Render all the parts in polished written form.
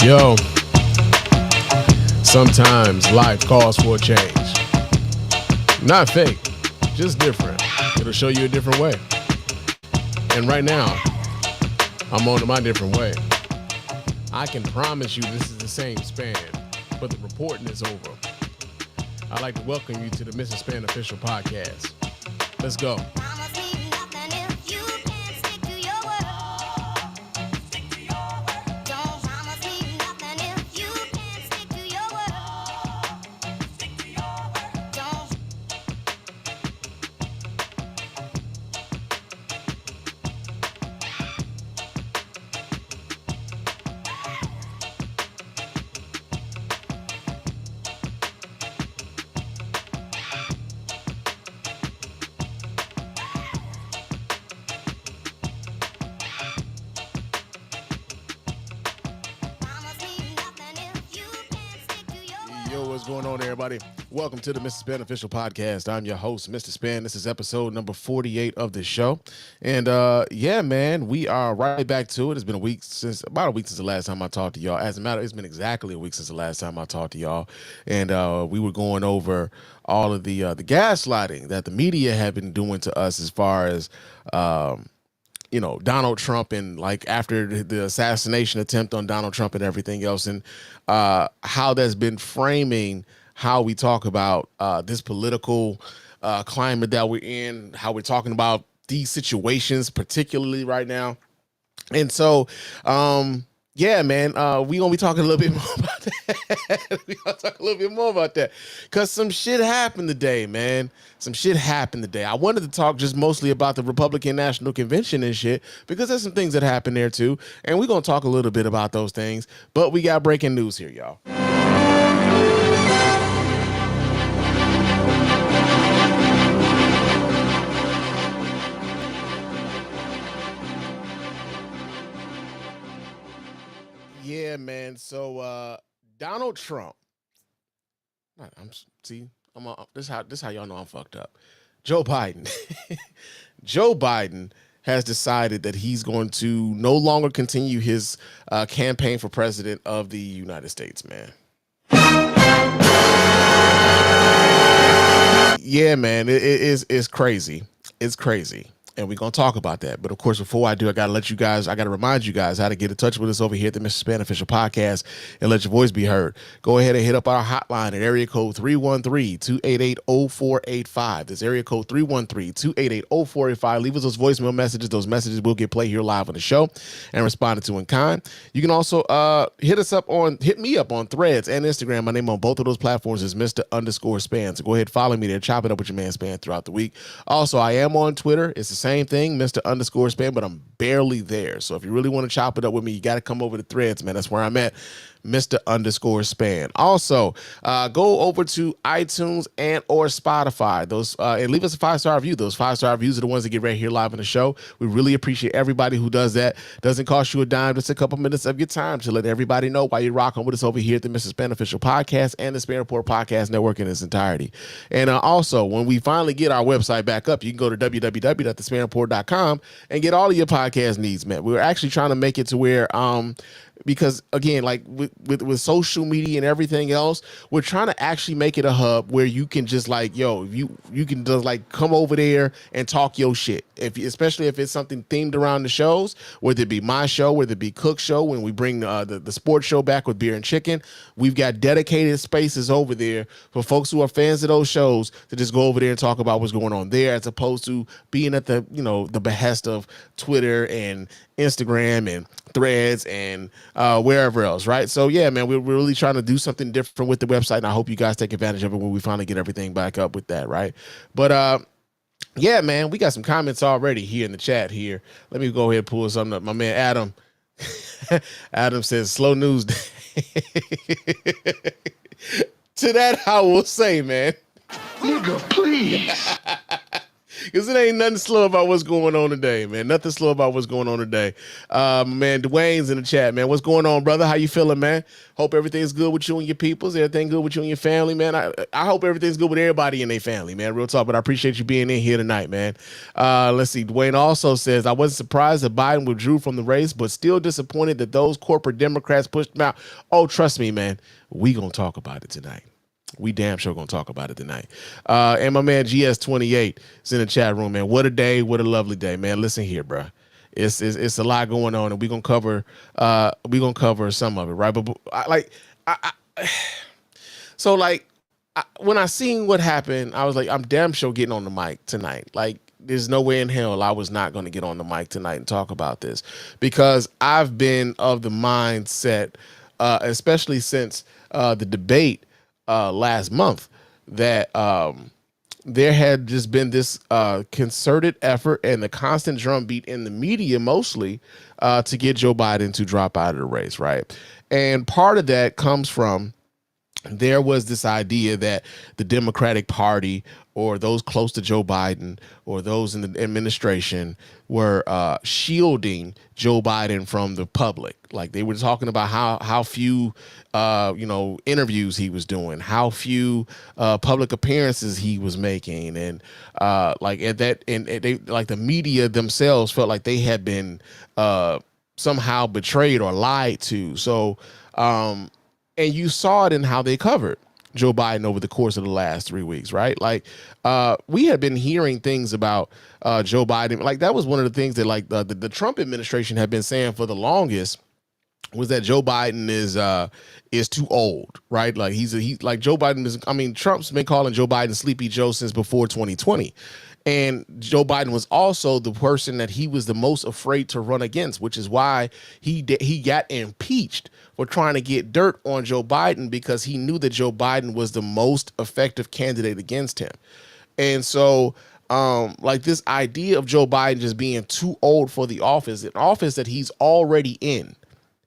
Yo, sometimes life calls for a change. Not fake, just different. It'll show you a different way. And right now, I'm on to my different way. I can promise you this is the same Spann, but the reporting is over. I'd like to welcome you to the Mr. Spann official podcast. Let's go. What's going on, everybody? Welcome to the Mr. Spann official podcast. I'm your host, Mr. Spann. This is episode number 48 of the show. And yeah, man, we are right back to it. It's been about a week since the last time I talked to y'all. As a matter, it's been exactly a week since the last time I talked to y'all. And we were going over all of the gaslighting that the media have been doing to us as far as Donald Trump and like after the assassination attempt on Donald Trump and everything else, and how that's been framing how we talk about this political climate that we're in, how we're talking about these situations, particularly right now. And so, yeah, man, we gonna be talking a little bit more about that. We gonna talk a little bit more about that because some shit happened today, man. Some shit happened today. I wanted to talk just mostly about the Republican National Convention and shit because there's some things that happened there too, and we're gonna talk a little bit about those things. But we got breaking news here, y'all. Yeah, man. So Donald Trump. This how y'all know I'm fucked up. Joe Biden. Joe Biden has decided that he's going to no longer continue his campaign for president of the United States, man. Yeah, man. It's crazy. It's crazy. And we're going to talk about that. But of course, before I do, I got to remind you guys how to get in touch with us over here at the Mr. Spann official podcast and let your voice be heard. Go ahead and hit up our hotline at area code 313-288-0485. That's area code 313-288-0485. Leave us those voicemail messages. Those messages will get played here live on the show and responded to in kind. You can also hit me up on Threads and Instagram. My name on both of those platforms is Mr._Spann. So go ahead, follow me there, chop it up with your man Spann throughout the week. Also, I am on Twitter. It's the same thing, Mr._Spann, but I'm barely there. So if you really want to chop it up with me, you got to come over to Threads, man. That's where I'm at. Mr._Spann. Also, go over to iTunes and or Spotify. Those and leave us a 5-star review. Those 5-star reviews are the ones that get right here live on the show. We really appreciate everybody who does that. Doesn't cost you a dime, just a couple minutes of your time to let everybody know why you're rocking with us over here at the Mr. Spann official podcast and the Spann Report podcast network in its entirety. And also, when we finally get our website back up, you can go to www.thespannreport.com and get all of your podcast needs met. We're actually trying to make it to where because again, like with social media and everything else, we're trying to actually make it a hub where you can just like, you can just like come over there and talk your shit. Especially if it's something themed around the shows, whether it be my show, whether it be Cook's show, when we bring the sports show back with Beer and Chicken, we've got dedicated spaces over there for folks who are fans of those shows to just go over there and talk about what's going on there, as opposed to being at the behest of Twitter and Instagram and Threads and wherever else, right? So yeah, man, we're really trying to do something different with the website, and I hope you guys take advantage of it when we finally get everything back up with that, right? But yeah, man, we got some comments already here in the chat here. Let me go ahead and pull something up. My man Adam Adam says slow news day. To that I will say, man, nigga, please. Because it ain't nothing slow about what's going on today, man. Nothing slow about what's going on today. Man, Dwayne's in the chat, man. What's going on, brother? How you feeling, man? Hope everything's good with you and your peoples. Everything good with you and your family, man. I hope everything's good with everybody in their family, man. Real talk, but I appreciate you being in here tonight, man. Let's see. Dwayne also says, I wasn't surprised that Biden withdrew from the race, but still disappointed that those corporate Democrats pushed him out. Oh, trust me, man. We gonna talk about it tonight. We damn sure gonna talk about it tonight. And my man GS28 is in the chat room, man. What a day, what a lovely day, man. Listen here, bro. It's a lot going on, and we're gonna cover some of it, right? But when I seen what happened, I was like, I'm damn sure getting on the mic tonight. Like, there's no way in hell I was not gonna get on the mic tonight and talk about this, because I've been of the mindset, especially since the debate last month, that there had just been this concerted effort and the constant drumbeat in the media mostly to get Joe Biden to drop out of the race, right? And part of that comes from, there was this idea that the Democratic Party or those close to Joe Biden or those in the administration were shielding Joe Biden from the public. Like, they were talking about how few interviews he was doing, how few public appearances he was making, and the media themselves felt like they had been somehow betrayed or lied to. So and you saw it in how they covered Joe Biden over the course of the last 3 weeks, right? Like, we had been hearing things about Joe Biden. Like, that was one of the things that, like, the Trump administration had been saying for the longest, was that Joe Biden is too old, right? Like, Joe Biden is, I mean, Trump's been calling Joe Biden Sleepy Joe since before 2020. And Joe Biden was also the person that he was the most afraid to run against, which is why he got impeached for trying to get dirt on Joe Biden, because he knew that Joe Biden was the most effective candidate against him. And so this idea of Joe Biden just being too old for the office, an office that he's already in,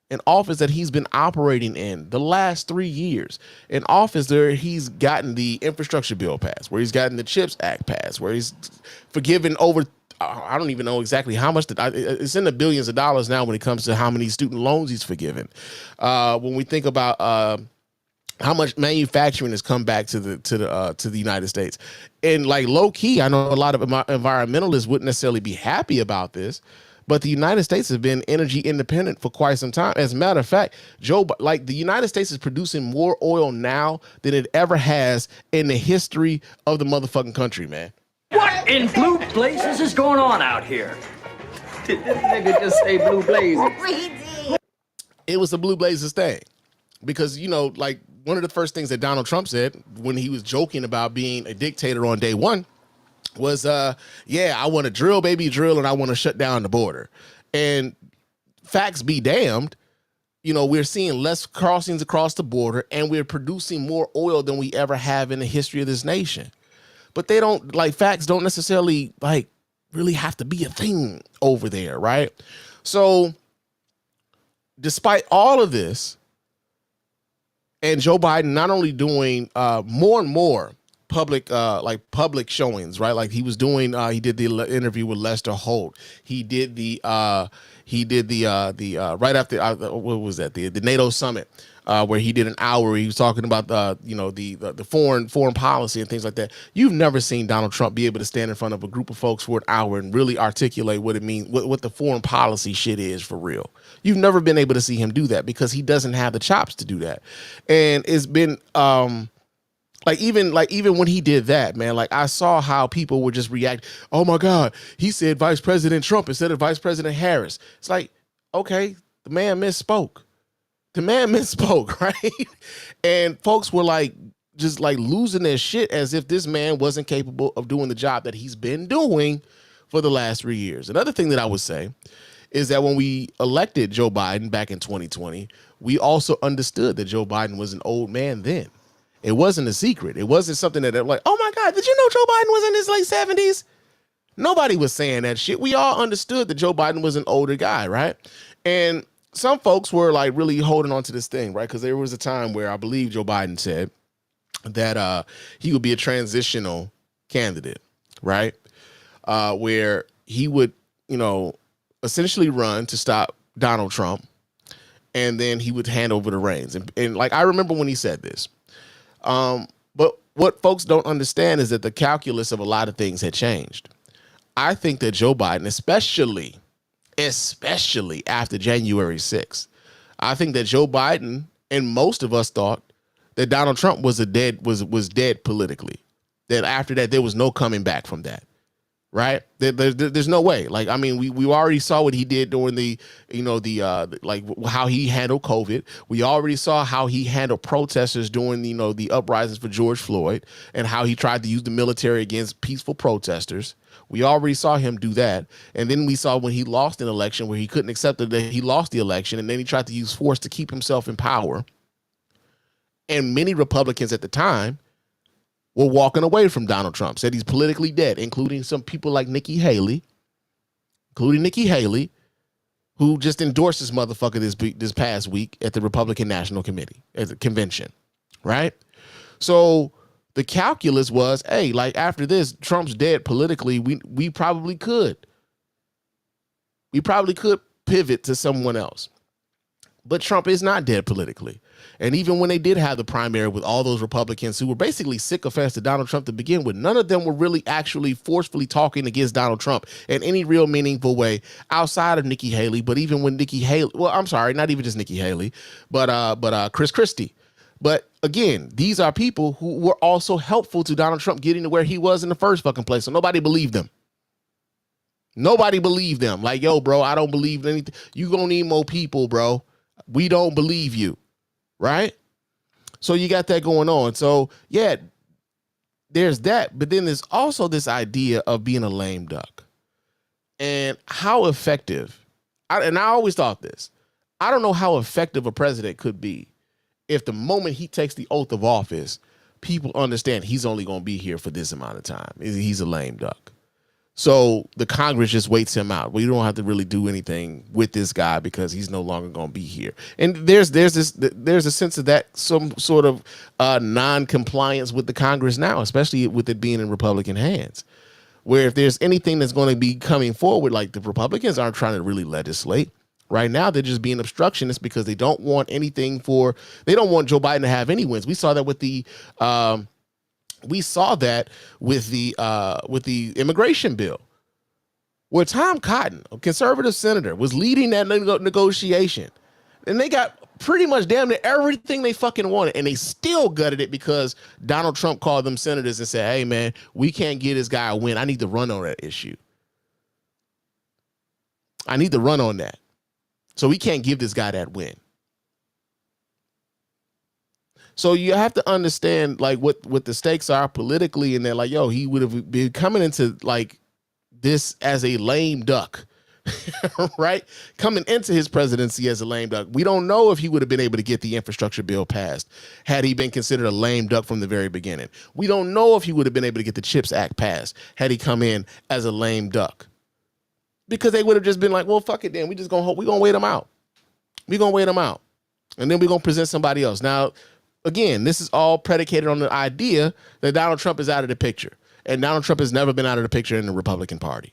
an office that he's been operating in the last 3 years, an office where he's gotten the infrastructure bill passed, where he's gotten the CHIPS Act passed, where he's forgiven over, I don't even know exactly how much, it's in the billions of dollars now when it comes to how many student loans he's forgiven. When we think about how much manufacturing has come back to the United States, and like, low key, I know a lot of environmentalists wouldn't necessarily be happy about this, but the United States has been energy independent for quite some time. As a matter of fact, the United States is producing more oil now than it ever has in the history of the motherfucking country, man. What in blue blazes is going on out here? Did this nigga just say blue blazes? It was the blue blazes thing. Because, like, one of the first things that Donald Trump said when he was joking about being a dictator on day one was, I want to drill, baby, drill, and I want to shut down the border. And facts be damned, we're seeing less crossings across the border, and we're producing more oil than we ever have in the history of this nation. But they don't, like, facts don't necessarily, like, really have to be a thing over there, right? So despite all of this, and Joe Biden not only doing more and more public showings, right? Like, he was doing, he did the interview with Lester Holt. He did the right after, what was that? The NATO summit, where he did an hour. He was talking about the foreign policy and things like that. You've never seen Donald Trump be able to stand in front of a group of folks for an hour and really articulate what it means, what the foreign policy shit is for real. You've never been able to see him do that, because he doesn't have the chops to do that. And it's been even when he did that, man, like, I saw how people would just react. Oh my God, he said Vice President Trump instead of Vice President Harris. It's like, okay, the man misspoke. Right? And folks were like, just like losing their shit as if this man wasn't capable of doing the job that he's been doing for the last 3 years. Another thing that I would say is that when we elected Joe Biden back in 2020, we also understood that Joe Biden was an old man then. It wasn't a secret. It wasn't something that, like, oh my God, did you know Joe Biden was in his late 70s? Nobody was saying that shit. We all understood that Joe Biden was an older guy, right? And some folks were like really holding on to this thing, right? Because there was a time where I believe Joe Biden said that he would be a transitional candidate, right? where he would, essentially run to stop Donald Trump, and then he would hand over the reins. And like, I remember when he said this. But what folks don't understand is that the calculus of a lot of things had changed. I think that Joe Biden, especially after January 6th, I think that Joe Biden and most of us thought that Donald Trump was dead politically. That after that, there was no coming back from that. Right? There's no way. Like, I mean, we already saw what he did during like how he handled COVID. We already saw how he handled protesters during the uprisings for George Floyd, and how he tried to use the military against peaceful protesters. We already saw him do that. And then we saw when he lost an election where he couldn't accept that he lost the election, and then he tried to use force to keep himself in power. And many Republicans at the time were walking away from Donald Trump, said he's politically dead, including some people like Nikki Haley, who just endorsed this motherfucker this past week at the Republican National Committee, at the convention, right? So the calculus was, hey, like after this, Trump's dead politically, we probably could. We probably could pivot to someone else. But Trump is not dead politically. And even when they did have the primary with all those Republicans who were basically sycophants to Donald Trump to begin with, none of them were really actually forcefully talking against Donald Trump in any real meaningful way outside of Nikki Haley. But even when Nikki Haley, well, I'm sorry, not even just Nikki Haley, but Chris Christie. But again, these are people who were also helpful to Donald Trump getting to where he was in the first fucking place. So nobody believed them. Nobody believed them. Like, yo, bro, I don't believe anything. You gonna need more people, bro. We don't believe you. Right? So you got that going on. So yeah, there's that. But then there's also this idea of being a lame duck. And how effective, I always thought this, I don't know how effective a president could be if the moment he takes the oath of office, people understand he's only going to be here for this amount of time. He's a lame duck. So the Congress just waits him out. We don't have to really do anything with this guy because he's no longer going to be here. And there's a sense of that, some sort of non-compliance with the Congress now, especially with it being in Republican hands, where if there's anything that's going to be coming forward, like the Republicans aren't trying to really legislate. Right now, they're just being obstructionists because they don't want they don't want Joe Biden to have any wins. We saw that with the immigration bill, where Tom Cotton, a conservative senator, was leading that negotiation. And they got pretty much damn near everything they fucking wanted. And they still gutted it because Donald Trump called them senators and said, hey, man, we can't get this guy a win. I need to run on that issue. I need to run on that. So we can't give this guy that win. So you have to understand like what the stakes are politically, and they're like, yo, he would have been coming into like this as a lame duck, right? Coming into his presidency as a lame duck. We don't know if he would have been able to get the infrastructure bill passed had he been considered a lame duck from the very beginning. We don't know if he would have been able to get the CHIPS Act passed had he come in as a lame duck. Because they would have just been like, well, fuck it then. We're going to wait him out. We're going to wait him out. And then we're going to present somebody else. Now, again, this is all predicated on the idea that Donald Trump is out of the picture. And Donald Trump has never been out of the picture in the Republican Party.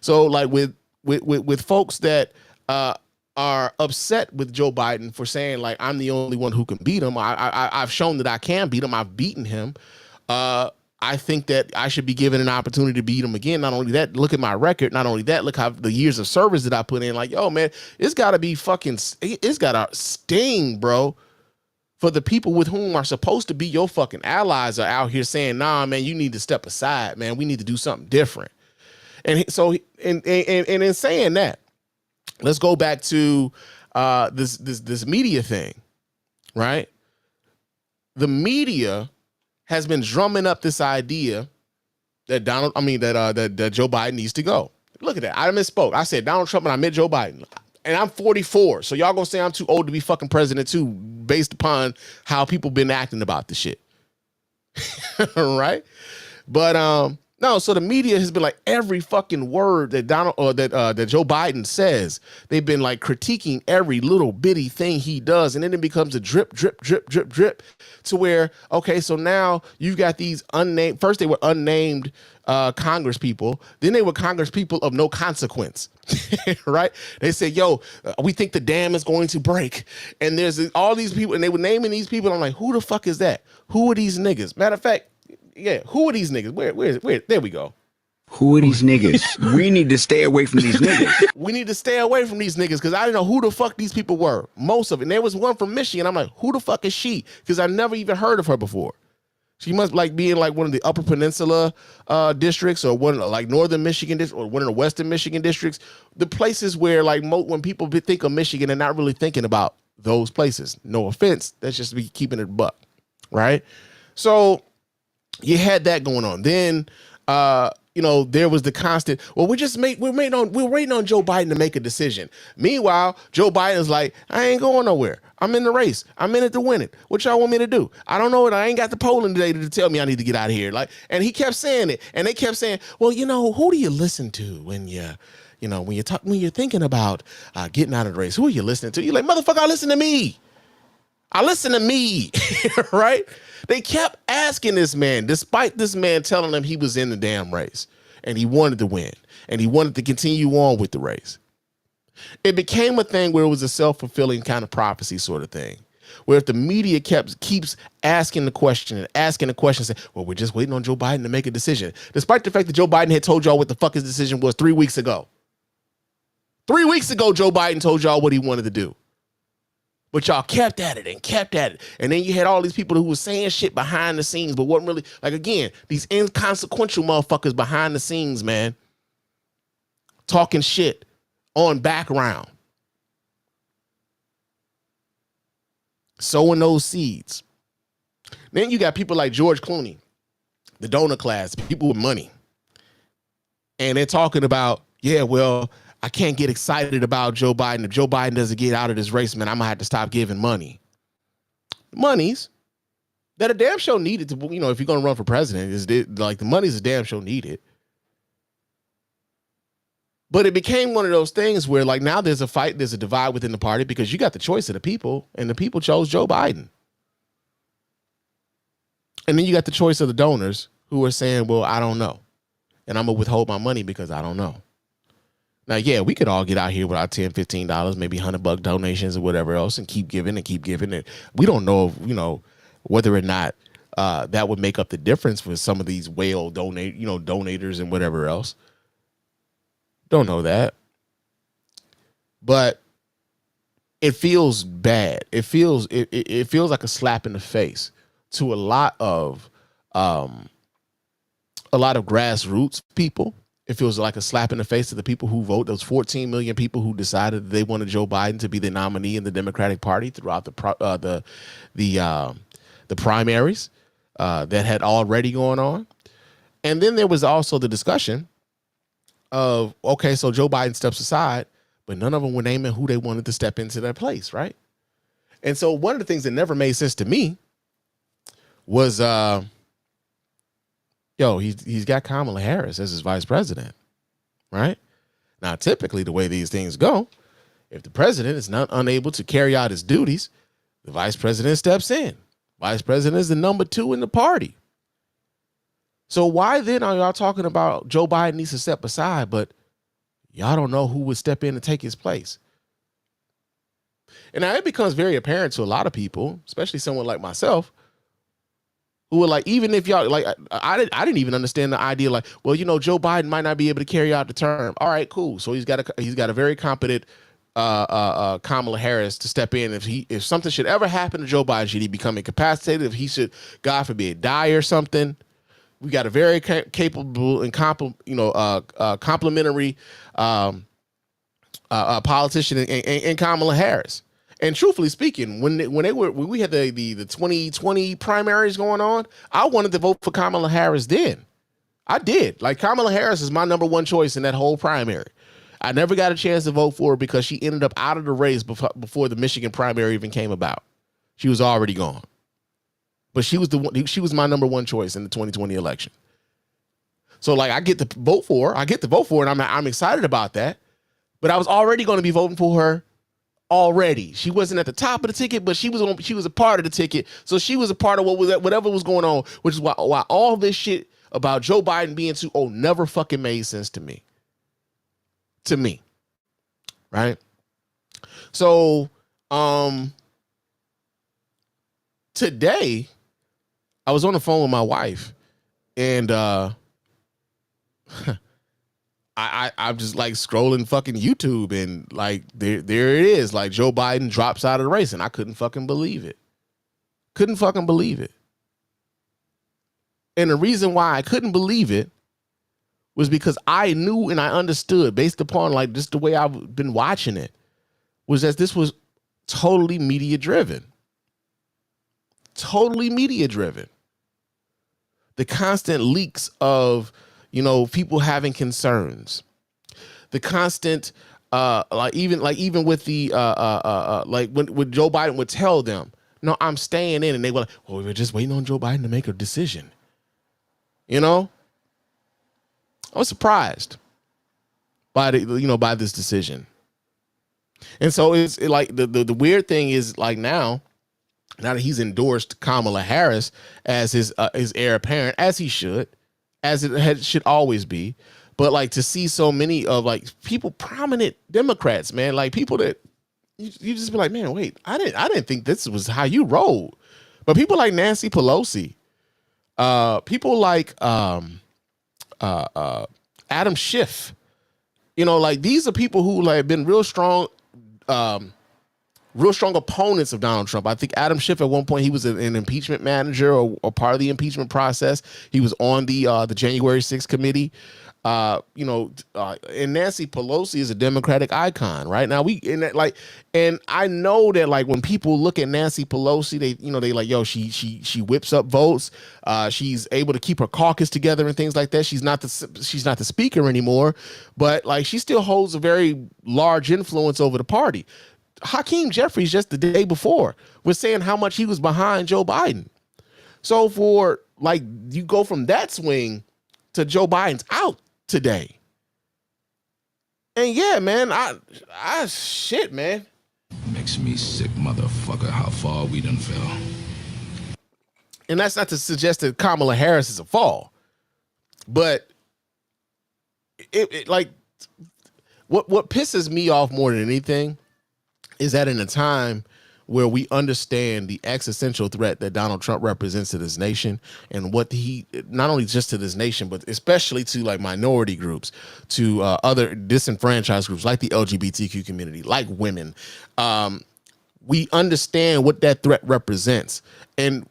So like with folks that are upset with Joe Biden for saying like, I'm the only one who can beat him. I've shown that I can beat him. I've beaten him. I think that I should be given an opportunity to beat him again. Not only that, look at my record. Not only that, look how the years of service that I put in. Like, yo, man, it's got to sting, bro, for the people with whom are supposed to be your fucking allies are out here saying, nah, man, you need to step aside, man. We need to do something different. And so, and in saying that, let's go back to this media thing, right? The media has been drumming up this idea that that Joe Biden needs to go. Look at that. I misspoke. I said Donald Trump and I meant Joe Biden. And I'm 44. So y'all gonna say I'm too old to be fucking president too, based upon how people been acting about the shit. Right? But No, so the media has been like every fucking word that Donald or that Joe Biden says. They've been like critiquing every little bitty thing he does, and then it becomes a drip, drip, drip, drip, drip, to where okay, so now you've got these unnamed. First, they were unnamed Congress people. Then they were Congress people of no consequence, right? They said, "Yo, we think the dam is going to break," and there's all these people, and they were naming these people. I'm like, who the fuck is that? Who are these niggas? Matter of fact. Yeah, who are these niggas? Where? There we go. Who are these niggas? We need to stay away from these niggas. We need to stay away from these niggas because I didn't know who the fuck these people were. Most of it. And there was one from Michigan. I'm like, who the fuck is she? Because I never even heard of her before. She must like be in like one of the Upper Peninsula districts, or one like Northern Michigan district, or one of the Western Michigan districts. The places where like when people think of Michigan, they're not really thinking about those places. No offense. That's just me keeping it buck, right? So you had that going on. Then, there was the constant. Well, we're waiting on Joe Biden to make a decision. Meanwhile, Joe Biden's like, I ain't going nowhere. I'm in the race. I'm in it to win it. What y'all want me to do? I don't know it. I ain't got the polling data to tell me I need to get out of here. Like, and he kept saying it, and they kept saying, well, who do you listen to when you're thinking about getting out of the race? Who are you listening to? You're like, motherfucker, I listen to me. Right? They kept asking this man, despite this man telling them he was in the damn race and he wanted to win and he wanted to continue on with the race. It became a thing where it was a self-fulfilling kind of prophecy sort of thing, where if the media keeps asking the question, saying, well, we're just waiting on Joe Biden to make a decision, despite the fact that Joe Biden had told y'all what the fuck his decision was 3 weeks ago. 3 weeks ago, Joe Biden told y'all what he wanted to do. But y'all kept at it. And then you had all these people who were saying shit behind the scenes, but wasn't really, like, again, these inconsequential motherfuckers behind the scenes, man, talking shit on background, sowing those seeds. Then you got people like George Clooney, the donor class, people with money. And they're talking about, yeah, well, I can't get excited about Joe Biden. If Joe Biden doesn't get out of this race, man, I'm going to have to stop giving money. Monies that are damn sure needed to, if you're going to run for president, the money's a damn sure needed. But it became one of those things where, like, now there's a fight, there's a divide within the party because you got the choice of the people, and the people chose Joe Biden. And then you got the choice of the donors who are saying, well, I don't know. And I'm going to withhold my money because I don't know. Now, yeah, we could all get out here with our $10, $15, maybe $100 donations or whatever else and keep giving. And we don't know, whether or not that would make up the difference for some of these whale donators and whatever else. Don't know that. But it feels bad. It feels like a slap in the face to a lot of grassroots people. It feels like a slap in the face to the people who vote, those 14 million people who decided that they wanted Joe Biden to be the nominee in the Democratic Party throughout the primaries that had already gone on. And then there was also the discussion of, okay, so Joe Biden steps aside, but none of them were naming who they wanted to step into their place, right? And so one of the things that never made sense to me was he's got Kamala Harris as his vice president, right? Now, typically, the way these things go, if the president is not unable to carry out his duties, the vice president steps in. Vice president is the number 2 in the party. So why then are y'all talking about Joe Biden needs to step aside, but y'all don't know who would step in and take his place? And now it becomes very apparent to a lot of people, especially someone like myself, who were like, even if y'all, like, I didn't even understand the idea, like, well, Joe Biden might not be able to carry out the term. All right, cool. So he's got a very competent Kamala Harris to step in. If something should ever happen to Joe Biden, should he become incapacitated, if he should, God forbid, die or something, we got a very capable and complimentary politician in Kamala Harris. And truthfully speaking, when we had the 2020 primaries going on, I wanted to vote for Kamala Harris then. I did. Like, Kamala Harris is my number 1 choice in that whole primary. I never got a chance to vote for her because she ended up out of the race before the Michigan primary even came about. She was already gone. But she was my number 1 choice in the 2020 election. So like I get to vote for her, and I'm excited about that. But I was already going to be voting for her already. She wasn't at the top of the ticket, but she was a part of the ticket. So she was a part of whatever was going on, which is why all this shit about Joe Biden being too old never fucking made sense to me. Right? So today I was on the phone with my wife, and I'm just like scrolling fucking YouTube, and like there it is, like Joe Biden drops out of the race, and I couldn't fucking believe it. And the reason why I couldn't believe it was because I knew and I understood, based upon like just the way I've been watching it, was that this was totally media driven. The constant leaks of, people having concerns, the constant, even with the, like when Joe Biden would tell them, no, I'm staying in, and they were like, well, we're just waiting on Joe Biden to make a decision. I was surprised by by this decision. And so it's like the weird thing is like now that he's endorsed Kamala Harris as his heir apparent, as he should, as it should always be. But like to see so many of like people, prominent Democrats, man, like people that you just be like, man, wait, I didn't think this was how you rolled. But people like Nancy Pelosi, people like Adam Schiff, like these are people who like been real strong opponents of Donald Trump. I think Adam Schiff at one point, he was an impeachment manager or part of the impeachment process. He was on the January 6th committee. And Nancy Pelosi is a Democratic icon, right? Now and I know that like when people look at Nancy Pelosi, they like, yo, she whips up votes. She's able to keep her caucus together and things like that. She's not the speaker anymore, but like she still holds a very large influence over the party. Hakeem Jeffries just the day before was saying how much he was behind Joe Biden. So for like, you go from that swing to Joe Biden's out today. And yeah, man, I shit, man. Makes me sick, motherfucker, how far we done fell. And that's not to suggest that Kamala Harris is a fall, but it like what pisses me off more than anything is that in a time where we understand the existential threat that Donald Trump represents to this nation, and what he, not only just to this nation, but especially to like minority groups, to other disenfranchised groups like the LGBTQ community, like women, we understand what that threat represents. And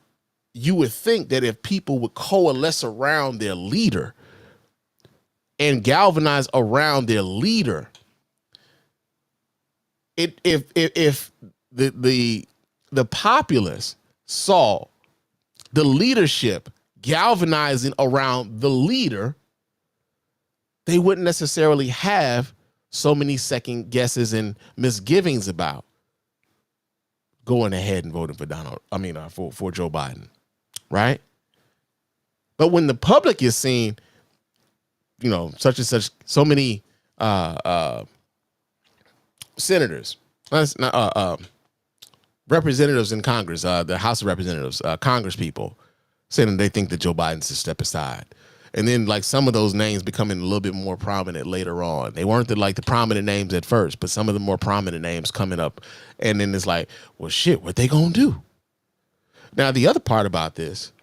you would think that if people would coalesce around their leader and galvanize around their leader, if the populace saw the leadership galvanizing around the leader, they wouldn't necessarily have so many second guesses and misgivings about going ahead and voting for for Joe Biden, right? But when the public is seeing, such and such, so many senators, representatives in Congress, the House of Representatives, Congress people saying they think that Joe Biden's a step aside. And then like some of those names becoming a little bit more prominent later on. They weren't the prominent names at first, but some of the more prominent names coming up. And then it's like, well, shit, what they gonna do? Now, the other part about this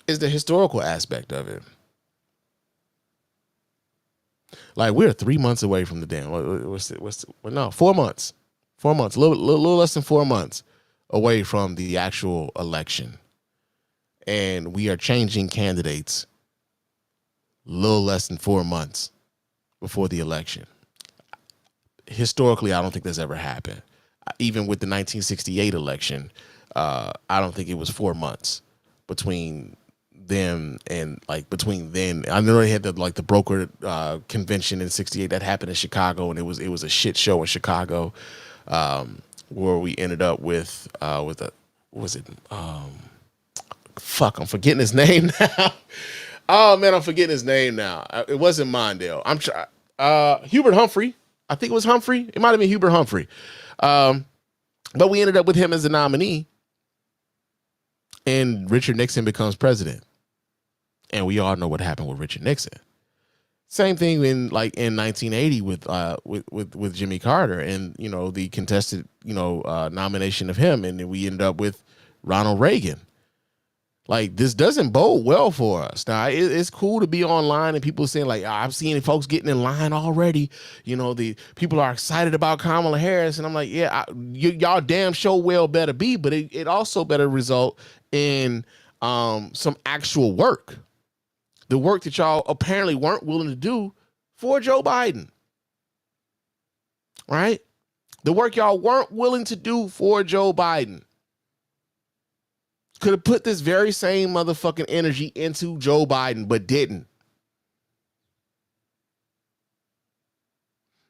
is the historical aspect of it. Like, we're 3 months away from the damn, 4 months. 4 months, a little less than 4 months away from the actual election. And we are changing candidates a little less than 4 months before the election. Historically, I don't think that's ever happened. Even with the 1968 election, I don't think it was 4 months between them and between then. I know they had the broker convention in '68 that happened in Chicago, and it was a shit show in Chicago, where we ended up with fuck, I'm forgetting his name now. Oh man, I'm forgetting his name now. It wasn't Mondale. Hubert Humphrey. I think it was Humphrey. It might have been Hubert Humphrey. But we ended up with him as the nominee, and Richard Nixon becomes president. And we all know what happened with Richard Nixon. Same thing in 1980 with Jimmy Carter and the contested nomination of him, and then we ended up with Ronald Reagan. Like, this doesn't bode well for us. Now, it's cool to be online and people saying like, I've seen folks getting in line already. The people are excited about Kamala Harris, and I'm like, yeah, y'all damn sure well better be, but it also better result in some actual work. The work that y'all apparently weren't willing to do for Joe Biden. Right? The work y'all weren't willing to do for Joe Biden. Could have put this very same motherfucking energy into Joe Biden, but didn't.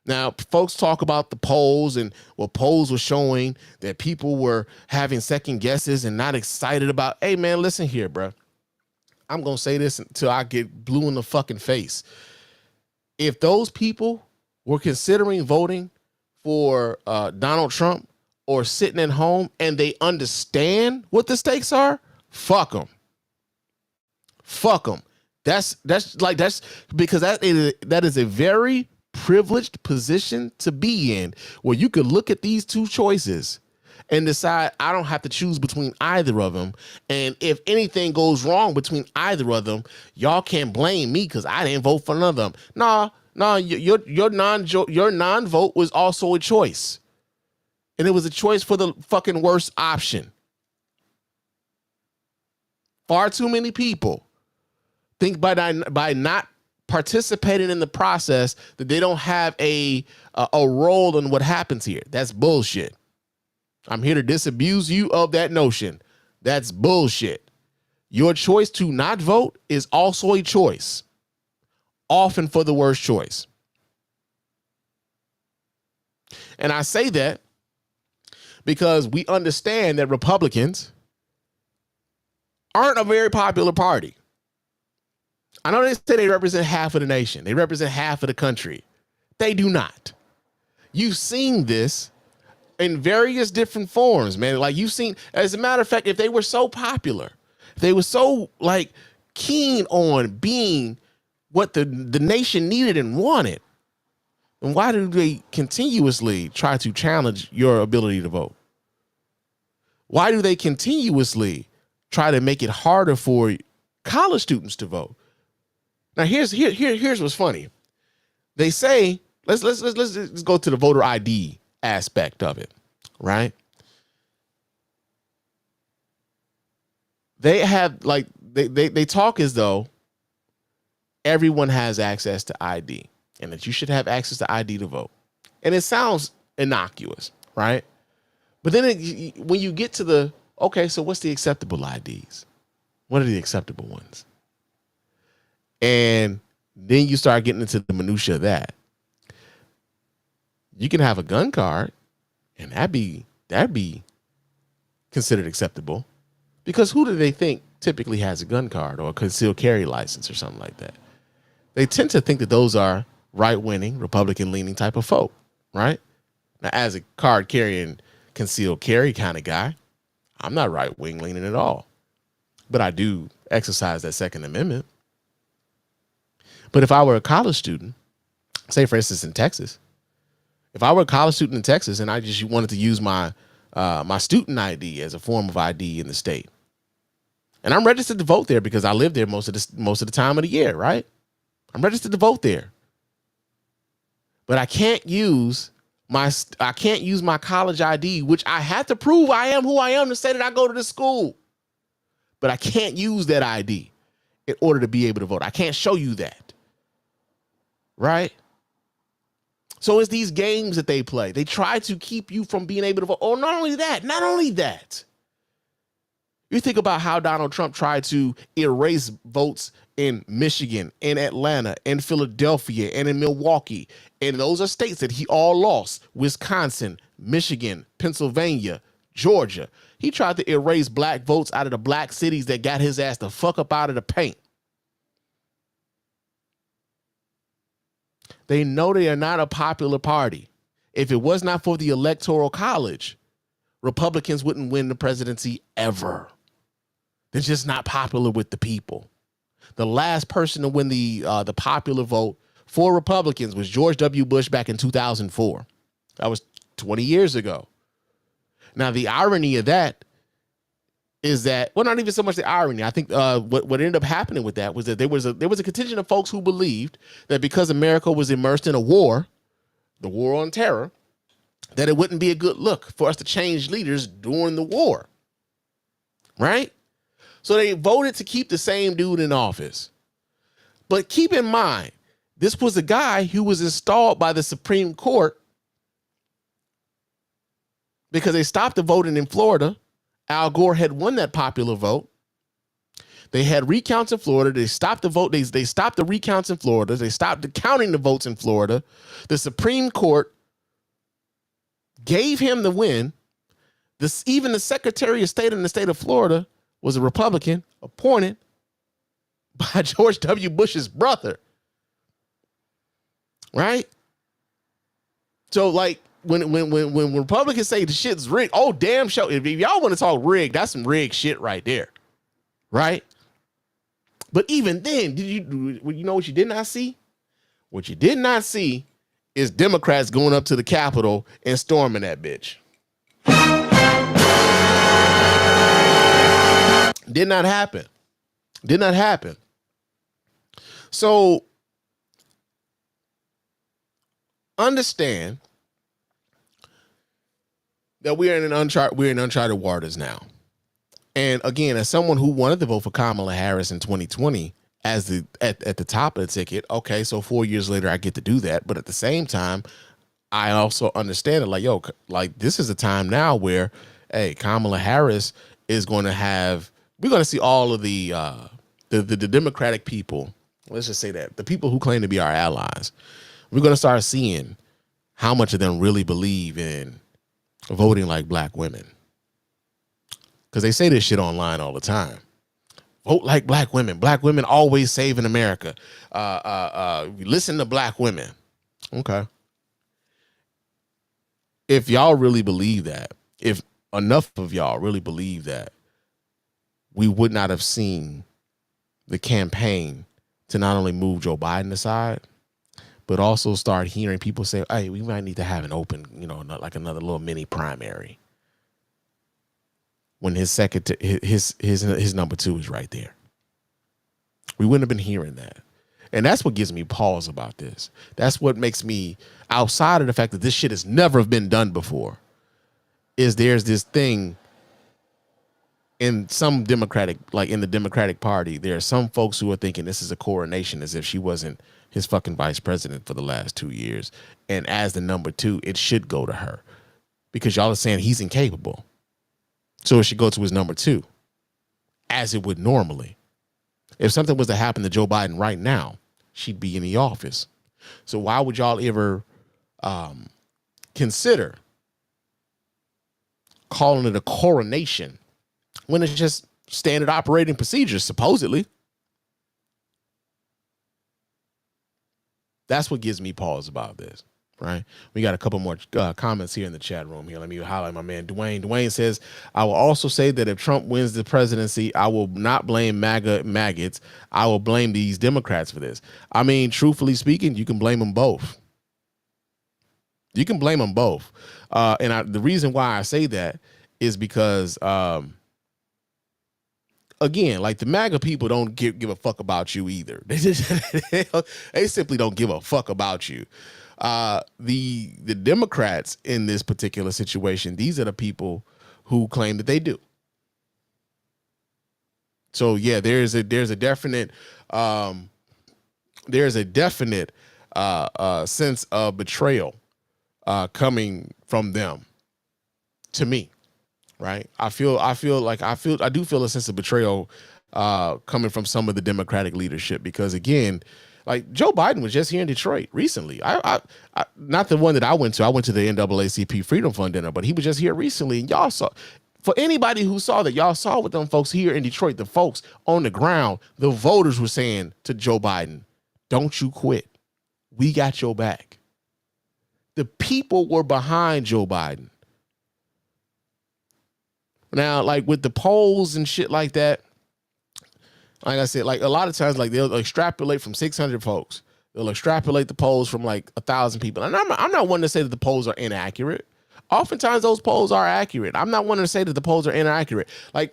Now, folks talk about the polls and what polls were showing that people were having second guesses and not excited about. Hey, man, listen here, bro. I'm going to say this until I get blue in the fucking face. If those people were considering voting for Donald Trump or sitting at home and they understand what the stakes are, fuck them. Fuck them. That's because that is a very privileged position to be in, where you could look at these two choices and decide I don't have to choose between either of them. And if anything goes wrong between either of them, y'all can't blame me because I didn't vote for none of them. No, your non-vote was also a choice. And it was a choice for the fucking worst option. Far too many people think by not participating in the process that they don't have a role in what happens here. That's bullshit. I'm here to disabuse you of that notion. That's bullshit. Your choice to not vote is also a choice, often for the worst choice. And I say that because we understand that Republicans aren't a very popular party. I know they say they represent half of the nation. They represent half of the country. They do not. You've seen this in various different forms, man. Like, you've seen, as a matter of fact, if they were so popular, if they were so keen on being what the nation needed and wanted, then why do they continuously try to challenge your ability to vote? Why do they continuously try to make it harder for college students to vote? Now, here's what's funny. They say, let's go to the voter ID aspect of it, right? They have they talk as though everyone has access to ID and that you should have access to ID to vote. And it sounds innocuous, right? But then when you get to so what's the acceptable IDs? What are the acceptable ones? And then you start getting into the minutia of that. You can have a gun card and that'd be considered acceptable, because who do they think typically has a gun card or a concealed carry license or something like that? They tend to think that those are right-winning, Republican-leaning type of folk, right? Now, as a card-carrying, concealed carry kind of guy, I'm not right-wing leaning at all, but I do exercise that Second Amendment. But if I were a college student, say for instance in Texas, if I were a college student in Texas and I just wanted to use my student ID as a form of ID in the state, and I'm registered to vote there because I live there most of the time of the year, right? I'm registered to vote there, but I can't use my college ID, which I have to prove I am who I am to say that I go to this school. But I can't use that ID in order to be able to vote. I can't show you that. Right? So it's these games that they play. They try to keep you from being able to vote. Oh, not only that. You think about how Donald Trump tried to erase votes in Michigan, in Atlanta, in Philadelphia, and in Milwaukee. And those are states that he all lost. Wisconsin, Michigan, Pennsylvania, Georgia. He tried to erase black votes out of the black cities that got his ass the fuck up out of the paint. They know they are not a popular party. If it was not for the Electoral College, Republicans wouldn't win the presidency ever. They're just not popular with the people. The last person to win the popular vote for Republicans was George W. Bush back in 2004. That was 20 years ago. Now, the irony of that is that, well, not even so much the irony. I think what ended up happening with that was that there was a contingent of folks who believed that because America was immersed in a war, the war on terror, that it wouldn't be a good look for us to change leaders during the war. Right? So they voted to keep the same dude in office. But keep in mind, this was a guy who was installed by the Supreme Court because they stopped the voting in Florida. Al Gore had won that popular vote. They had recounts in Florida. They stopped the vote. They stopped the recounts in Florida. They stopped counting the votes in Florida. The Supreme Court gave him the win. Even the Secretary of State in the state of Florida was a Republican appointed by George W. Bush's brother. Right? So, like, when Republicans say the shit's rigged, oh, damn show. If y'all want to talk rigged, that's some rigged shit right there. Right? But even then, you know what you did not see? What you did not see is Democrats going up to the Capitol and storming that bitch. Did not happen. Did not happen. So understand that we're in uncharted waters now. And again, as someone who wanted to vote for Kamala Harris in 2020 as at the top of the ticket, okay, so 4 years later I get to do that. But at the same time, I also understand it like, yo, like this is a time now where, hey, Kamala Harris is going to have, we're going to see all of the Democratic people, let's just say that, the people who claim to be our allies, we're going to start seeing how much of them really believe in voting like black women. Because they say this shit online all the time. Vote like black women. Black women always saving America. Listen to black women. Okay. If y'all really believe that, if enough of y'all really believe that, we would not have seen the campaign to not only move Joe Biden aside, but also start hearing people say, hey, we might need to have an open, not like another little mini primary. When his number two is right there. We wouldn't have been hearing that. And that's what gives me pause about this. That's what makes me, outside of the fact that this shit has never been done before, is there's this thing in some Democratic, like in the Democratic Party, there are some folks who are thinking this is a coronation as if she wasn't his fucking vice president for the last 2 years. And as the number two, it should go to her because y'all are saying he's incapable. So it should go to his number two, as it would normally. If something was to happen to Joe Biden right now, she'd be in the office. So why would y'all ever consider calling it a coronation when it's just standard operating procedures, supposedly? That's what gives me pause about this. Right. We got a couple more comments here in the chat room here. Let me highlight my man, Dwayne. Dwayne says, I will also say that if Trump wins the presidency, I will not blame maggots. I will blame these Democrats for this. I mean, truthfully speaking, you can blame them both. You can blame them both. The reason why I say that is because, again, like the MAGA people don't give a fuck about you either. They simply don't give a fuck about you. The Democrats in this particular situation, these are the people who claim that they do. So yeah, there's a definite sense of betrayal coming from them to me. Right. I do feel a sense of betrayal coming from some of the Democratic leadership, because again, Like Joe Biden was just here in Detroit recently. I not the one that I went to. I went to the NAACP Freedom Fund dinner, but he was just here recently, and y'all saw. For anybody who saw that, y'all saw what them folks here in Detroit, the folks on the ground, the voters were saying to Joe Biden, "Don't you quit. We got your back." The people were behind Joe Biden. Now, like with the polls and shit like that, like I said, like a lot of times, like they'll extrapolate from 600 folks. They'll extrapolate the polls from like 1,000 people. And I'm not one to say that the polls are inaccurate. Oftentimes those polls are accurate. I'm not one to say that the polls are inaccurate. With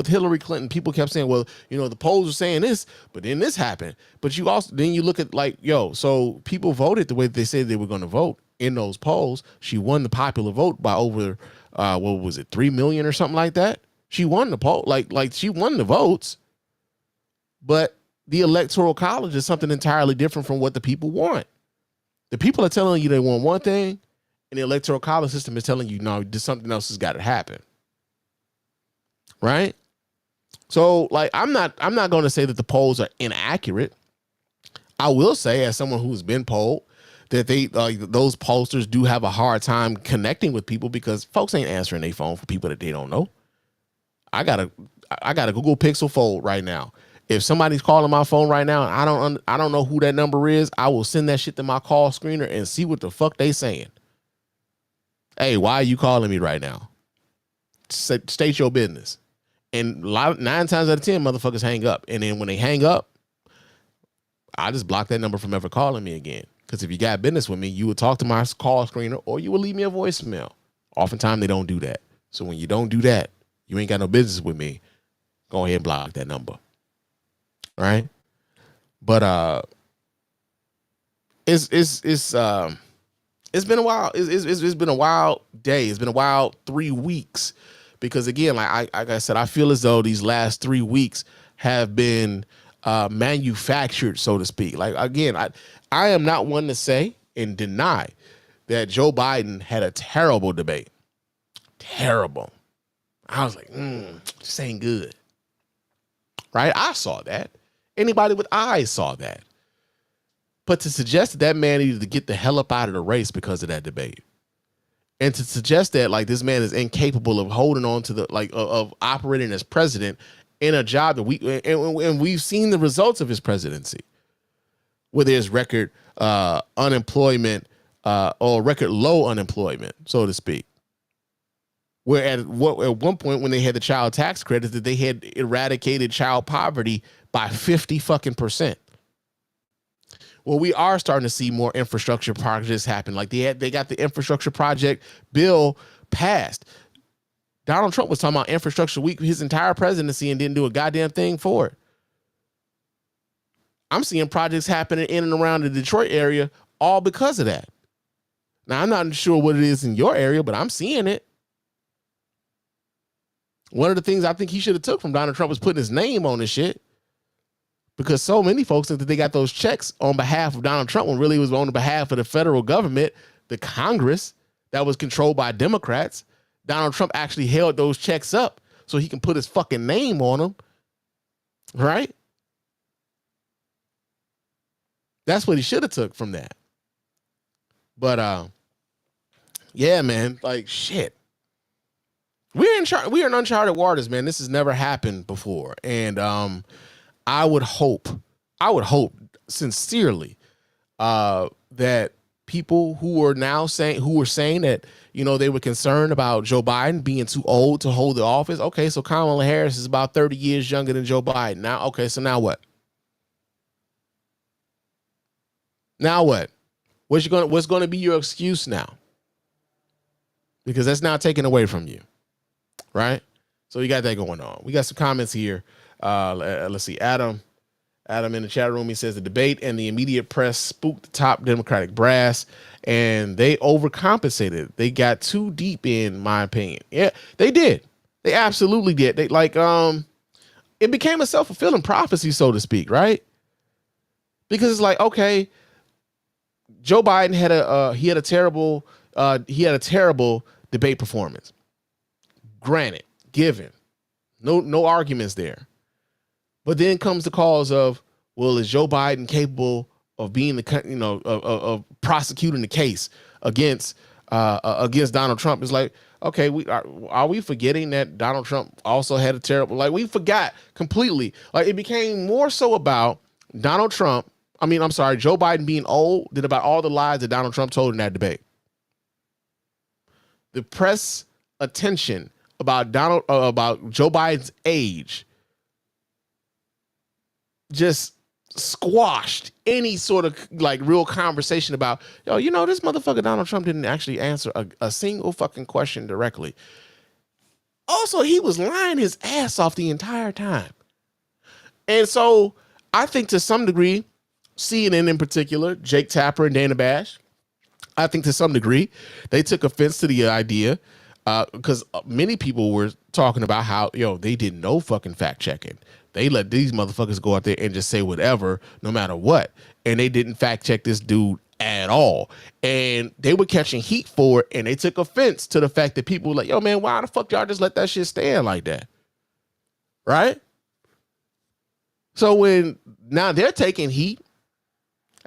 Hillary Clinton, people kept saying, well, you know, the polls are saying this, but then this happened. But you also, then you look at like, so people voted the way that they said they were going to vote in those polls. She won the popular vote by over, 3 million or something like that. She won the poll, like she won the votes, but the electoral college is something entirely different from what the people want. The people are telling you they want one thing, and the electoral college system is telling you, no, something else has got to happen. Right? So, like, I'm not going to say that the polls are inaccurate. I will say, as someone who's been polled, that those pollsters do have a hard time connecting with people because folks ain't answering their phone for people that they don't know. I got a Google Pixel Fold right now. If somebody's calling my phone right now and I don't know who that number is, I will send that shit to my call screener and see what the fuck they saying. Hey, why are you calling me right now? State your business. And 9 times out of 10, motherfuckers hang up. And then when they hang up, I just block that number from ever calling me again. Because if you got business with me, you would talk to my call screener or you would leave me a voicemail. Oftentimes, they don't do that. So when you don't do that, you ain't got no business with me. Go ahead and block that number. Right? But it's been a while. It's been a wild day. It's been a wild 3 weeks. Because again, like I said, I feel as though these last 3 weeks have been manufactured, so to speak. Like again, I am not one to say and deny that Joe Biden had a terrible debate. Terrible. I was like, this ain't good. Right? I saw that. Anybody with eyes saw that. But to suggest that man needed to get the hell up out of the race because of that debate, and to suggest that like this man is incapable of holding on to of operating as president in a job that we've seen the results of his presidency, where there's record unemployment or record low unemployment, so to speak. Where at one point when they had the child tax credit, that they had eradicated child poverty by 50%. Well, we are starting to see more infrastructure projects happen. Like they got the infrastructure project bill passed. Donald Trump was talking about infrastructure week his entire presidency and didn't do a goddamn thing for it. I'm seeing projects happening in and around the Detroit area all because of that. Now, I'm not sure what it is in your area, but I'm seeing it. One of the things I think he should have took from Donald Trump was putting his name on this shit. Because so many folks think that they got those checks on behalf of Donald Trump when really it was on behalf of the federal government, the Congress that was controlled by Democrats. Donald Trump actually held those checks up so he can put his fucking name on them. Right? That's what he should have took from that. But yeah, man, like shit. We're in uncharted waters, man. This has never happened before. And I would hope sincerely that people who were saying that, you know, they were concerned about Joe Biden being too old to hold the office. Okay, so Kamala Harris is about 30 years younger than Joe Biden. Now, okay, so now what? Now what? What's going to be your excuse now? Because that's now taken away from you. Right? So you got that going on. We got some comments here. Let's see. Adam in the chat room, he says the debate and the immediate press spooked the top Democratic brass and they overcompensated. They got too deep, in my opinion. Yeah, they did. They absolutely did. They it became a self-fulfilling prophecy, so to speak, right? Because it's like, okay, Joe Biden had a terrible debate performance. Granted, given, no arguments there. But then comes the cause of, well, is Joe Biden capable of being of prosecuting the case against Donald Trump? It's like, okay, are we forgetting that Donald Trump also had a terrible, like, we forgot completely. Like, it became more so about Joe Biden being old than about all the lies that Donald Trump told in that debate. The press attention about Joe Biden's age just squashed any sort of like real conversation about, this motherfucker Donald Trump didn't actually answer a single fucking question directly. Also, he was lying his ass off the entire time. And so I think to some degree, CNN in particular, Jake Tapper and Dana Bash, I think to some degree, they took offense to the idea because many people were talking about how, they did no fucking fact checking. They let these motherfuckers go out there and just say whatever, no matter what. And they didn't fact check this dude at all. And they were catching heat for it. And they took offense to the fact that people were like, yo, man, why the fuck y'all just let that shit stand like that? Right? So when now they're taking heat,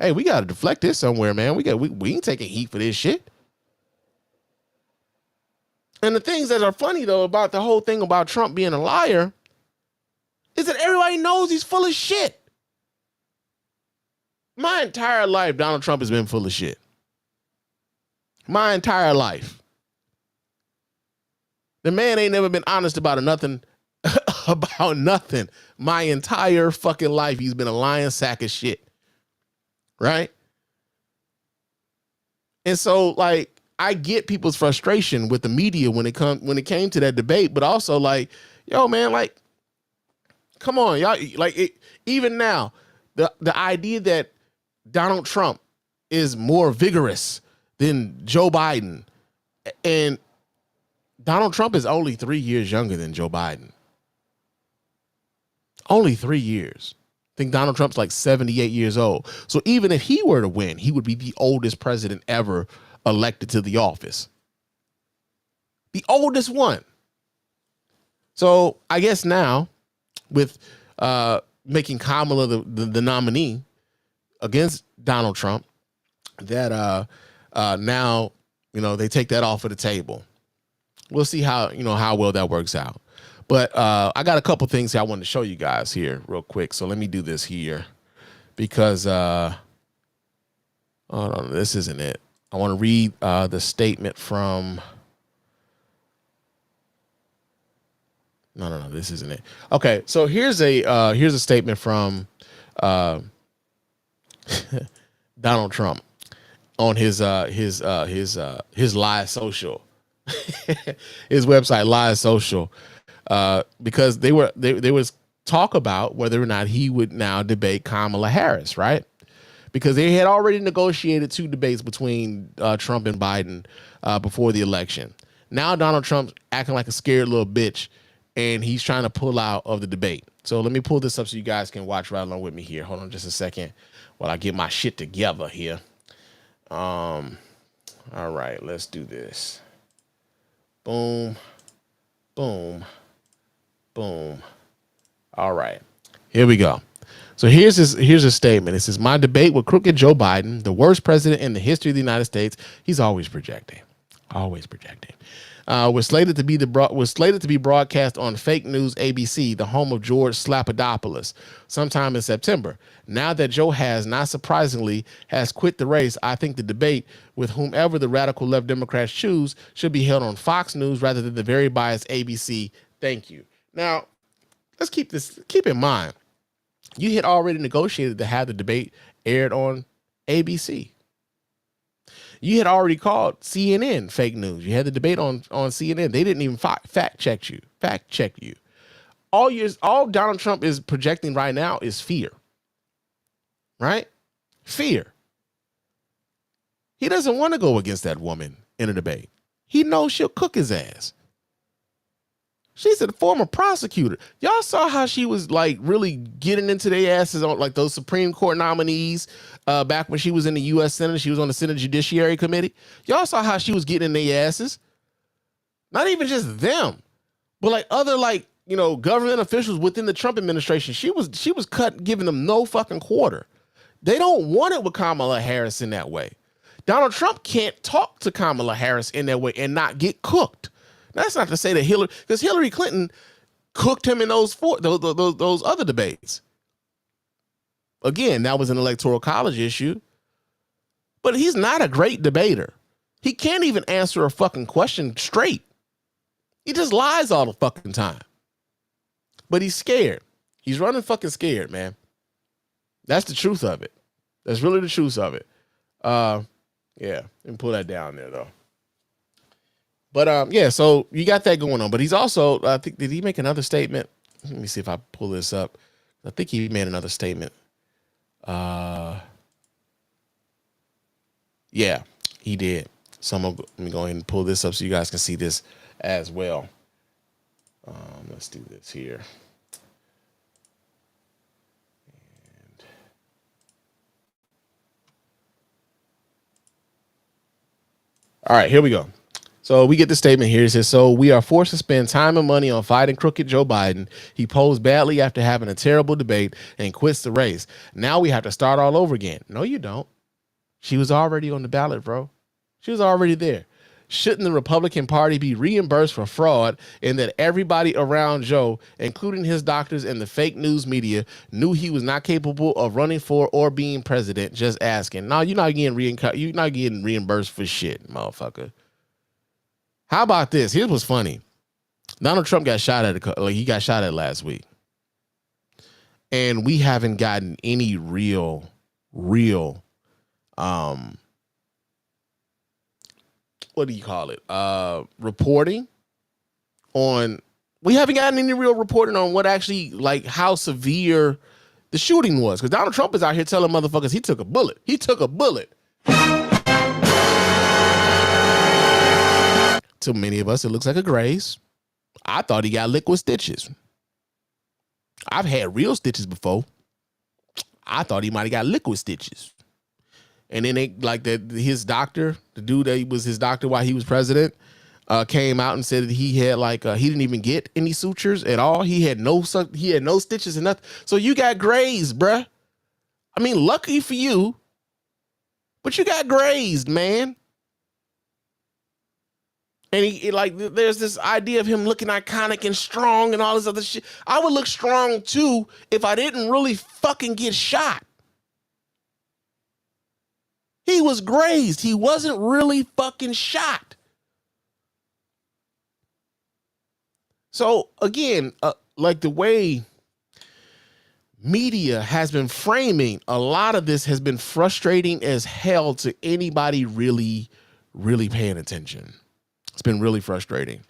hey, we got to deflect this somewhere, man. We ain't taking heat for this shit. And the things that are funny, though, about the whole thing about Trump being a liar is that everybody knows he's full of shit. My entire life, Donald Trump has been full of shit. My entire life. The man ain't never been honest about nothing. About nothing. My entire fucking life, he's been a lying sack of shit. Right? And so, like, I get people's frustration with the media when it came to that debate, but also, like, yo, man, like, come on, y'all. Like, even now, the idea that Donald Trump is more vigorous than Joe Biden, and Donald Trump is only 3 years younger than Joe Biden. Only 3 years. I think Donald Trump's like 78 years old. So even if he were to win, he would be the oldest president ever elected to the office. The oldest one. So I guess now, with making Kamala the nominee against Donald Trump, that now, they take that off of the table. We'll see how well that works out. But I got a couple things I wanted to show you guys here real quick. So let me do this here because hold on, this isn't it. I want to read the statement from. No, this isn't it. Okay, so here's a statement from Donald Trump on his Live Social, his website Live Social, because there was talk about whether or not he would now debate Kamala Harris, right? Because they had already negotiated 2 debates between Trump and Biden before the election. Now Donald Trump's acting like a scared little bitch, and he's trying to pull out of the debate. So let me pull this up so you guys can watch right along with me here. Hold on just a second while I get my shit together here. All right, let's do this. Boom, boom, boom. All right, here we go. So here's a statement. It says, my debate with crooked Joe Biden, the worst president in the history of the United States. He's always projecting. Was slated to be broadcast on fake news ABC, the home of George Slapadopoulos, sometime in September. Now that Joe has, not surprisingly, has quit the race, I think the debate with whomever the radical left Democrats choose should be held on Fox News rather than the very biased ABC. Thank you. Now, let's keep in mind. You had already negotiated to have the debate aired on ABC. You had already called CNN fake news. You had the debate on CNN. They didn't even fact check you. All Donald Trump is projecting right now is fear. Right? Fear. He doesn't want to go against that woman in a debate. He knows she'll cook his ass. She's a former prosecutor. Y'all saw how she was like really getting into their asses on like those Supreme Court nominees back when she was in the U.S. Senate. She was on the Senate Judiciary Committee. Y'all saw how she was getting in their asses. Not even just them, but like other like government officials within the Trump administration. She was cut, giving them no fucking quarter. They don't want it with Kamala Harris in that way. Donald Trump can't talk to Kamala Harris in that way and not get cooked. That's not to say that because Hillary Clinton cooked him in those other debates. Again, that was an electoral college issue. But he's not a great debater. He can't even answer a fucking question straight. He just lies all the fucking time. But he's scared. He's running fucking scared, man. That's the truth of it. That's really the truth of it. Yeah, and pull that down there though. But yeah, so you got that going on. But he's also, I think, did he make another statement? Let me see if I pull this up. I think he made another statement. Yeah, he did. So let me go ahead and pull this up so you guys can see this as well. Let's do this here. All right, here we go. So we get the statement here. It says, so we are forced to spend time and money on fighting crooked Joe Biden. He posed badly after having a terrible debate and quits the race. Now we have to start all over again. No, you don't. She was already on the ballot, bro. She was already there. Shouldn't the Republican Party be reimbursed for fraud in that everybody around Joe, including his doctors and the fake news media, knew he was not capable of running for or being president? Just asking. No, you're not getting reimbursed for shit, motherfucker. How about this? Here's what's funny. Donald Trump got shot at. He got shot at last week, and we haven't gotten any real. What do you call it? Reporting on. We haven't gotten any real reporting on what actually, like, how severe the shooting was. Because Donald Trump is out here telling motherfuckers he took a bullet. He took a bullet. To many of us, it looks like a graze. I thought he got liquid stitches. I've had real stitches before. I thought he might have got liquid stitches. And then his doctor, the dude that was his doctor while he was president, came out and said that he had he didn't even get any sutures at all. He had no stitches and nothing. So you got grazed, bruh. I mean, lucky for you, but you got grazed, man. And there's this idea of him looking iconic and strong and all this other shit. I would look strong too if I didn't really fucking get shot. He was grazed. He wasn't really fucking shot. So again, the way media has been framing, a lot of this has been frustrating as hell to anybody really, really paying attention. It's been really frustrating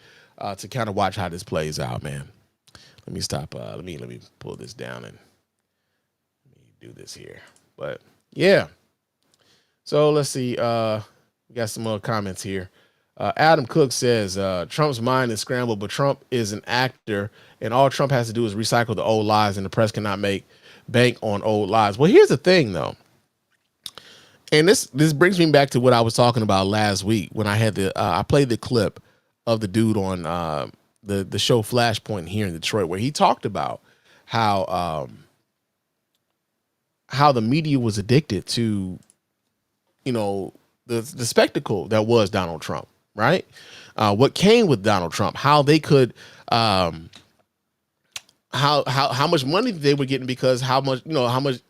to kind of watch how this plays out, man. Let me stop. Let me pull this down and let me do this here. But yeah. So let's see. We got some more comments here. Adam Cook says Trump's mind is scrambled, but Trump is an actor, and all Trump has to do is recycle the old lies, and the press cannot make bank on old lies. Well, here's the thing, though. And this brings me back to what I was talking about last week when I had I played the clip of the dude on the show Flashpoint here in Detroit, where he talked about how the media was addicted to, the spectacle that was Donald Trump, right? What came with Donald Trump, how they could how much money they were getting because how much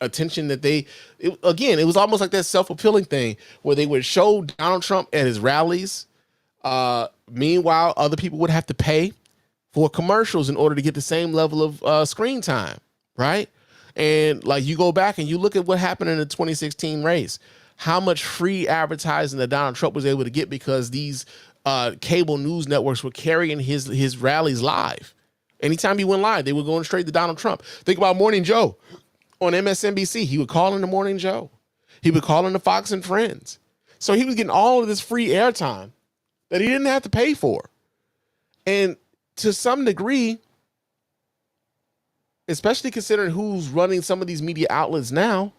attention that it was almost like that self-fulfilling thing where they would show Donald Trump at his rallies. Meanwhile, other people would have to pay for commercials in order to get the same level of screen time, right? And you go back and you look at what happened in the 2016 race, how much free advertising that Donald Trump was able to get because these cable news networks were carrying his rallies live. Anytime he went live, they were going straight to Donald Trump. Think about Morning Joe on MSNBC. He would call in the Morning Joe. He would call in the Fox and Friends. So he was getting all of this free airtime that he didn't have to pay for. And to some degree, especially considering who's running some of these media outlets now,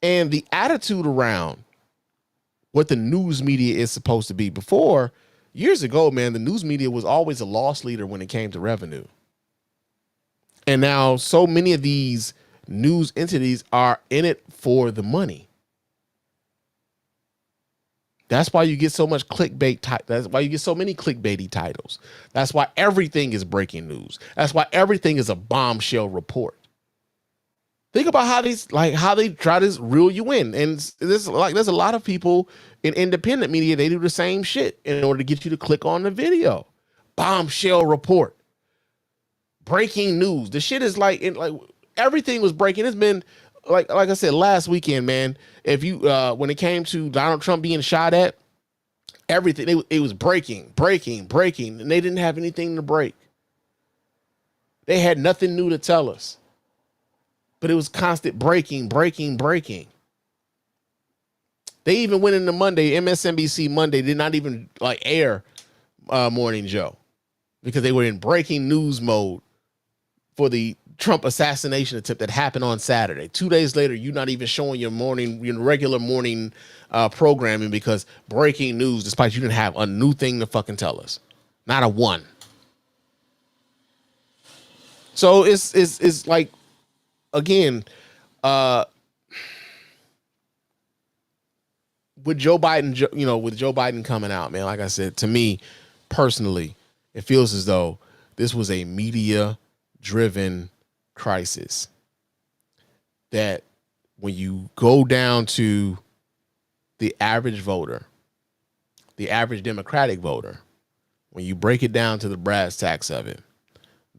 and the attitude around what the news media is supposed to be. Before, Years ago, man, the news media was always a loss leader when it came to revenue. And now so many of these news entities are in it for the money. That's why you get so much clickbait. That's why you get so many clickbaity titles. That's why everything is breaking news. That's why everything is a bombshell report. Think about how they try to reel you in. And there's a lot of people in independent media, they do the same shit in order to get you to click on the video. Bombshell report. Breaking news. The shit is like everything was breaking. It's been like I said last weekend, man. If you when it came to Donald Trump being shot at, everything it was breaking, and they didn't have anything to break. They had nothing new to tell us. But it was constant breaking. They even went into Monday, MSNBC Monday did not even air Morning Joe because they were in breaking news mode for the Trump assassination attempt that happened on Saturday. 2 days later, you're not even showing your regular morning programming because breaking news, despite you didn't have a new thing to fucking tell us. Not a one. So it's like, again, with Joe Biden coming out, man, like I said, to me personally, it feels as though this was a media-driven crisis. That when you go down to the average voter, the average Democratic voter, when you break it down to the brass tacks of it,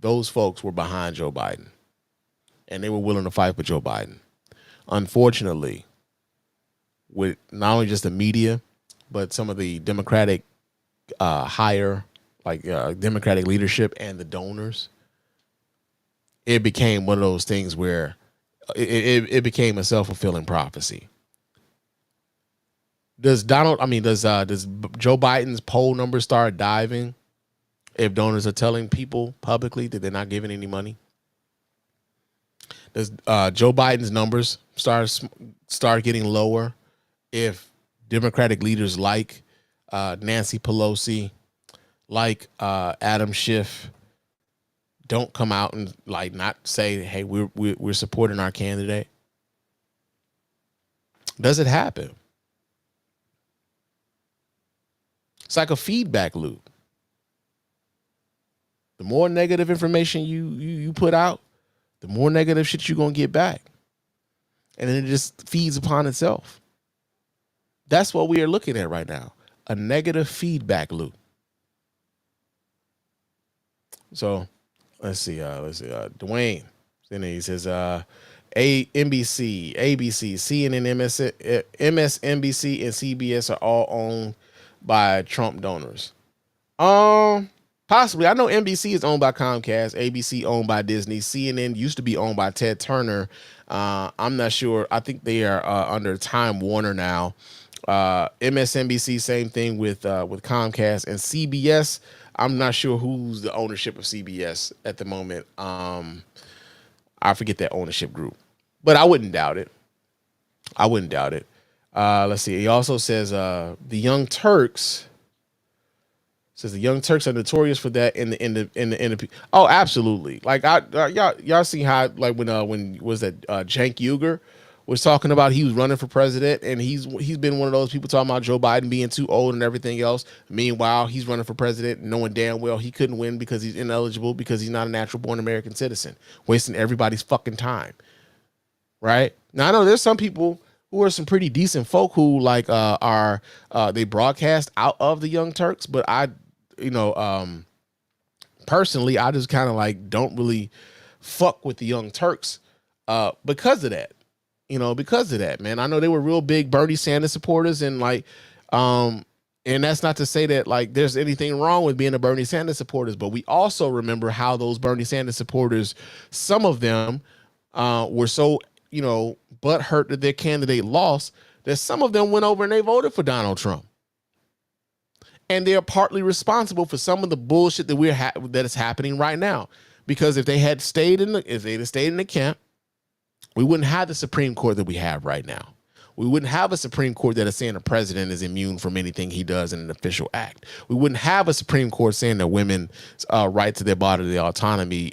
those folks were behind Joe Biden. And they were willing to fight for Joe Biden. Unfortunately, with not only just the media, but some of the Democratic Democratic leadership and the donors, it became one of those things where it became a self-fulfilling prophecy. Does Joe Biden's poll numbers start diving if donors are telling people publicly that they're not giving any money? Does Joe Biden's numbers start getting lower if Democratic leaders like Nancy Pelosi, like Adam Schiff, don't come out and not say, "Hey, we're supporting our candidate"? Does it happen? It's like a feedback loop. The more negative information you put out, the more negative shit you're going to get back. And then it just feeds upon itself. That's what we are looking at right now. A negative feedback loop. So let's see. Dwayne, then he says, NBC, ABC, CNN, MSNBC, and CBS are all owned by Trump donors. Possibly. I know NBC is owned by Comcast, ABC owned by Disney, CNN used to be owned by Ted Turner. I'm not sure. I think they are under Time Warner now. MSNBC, same thing with Comcast, and CBS. I'm not sure who's the ownership of CBS at the moment. I forget that ownership group, but I wouldn't doubt it. Let's see. He also says the Young Turks. Says the Young Turks are notorious for that in the oh, absolutely. Like y'all see how when was that Cenk Uygur was talking about he was running for president, and he's been one of those people talking about Joe Biden being too old and everything else. Meanwhile, he's running for president knowing damn well he couldn't win because he's ineligible because he's not a natural born American citizen, wasting everybody's fucking time. Right? Now I know there's some people who are some pretty decent folk who they broadcast out of the Young Turks, but personally, I just kind of don't really fuck with the Young Turks because of that. Because of that, man. I know they were real big Bernie Sanders supporters, and and that's not to say that there's anything wrong with being a Bernie Sanders supporters, but we also remember how those Bernie Sanders supporters, some of them were so butthurt that their candidate lost that some of them went over and they voted for Donald Trump. And they're partly responsible for some of the bullshit that that is happening right now. Because if they had stayed in the camp, we wouldn't have the Supreme Court that we have right now. We wouldn't have a Supreme Court that is saying the president is immune from anything he does in an official act. We wouldn't have a Supreme Court saying that women's right to their bodily autonomy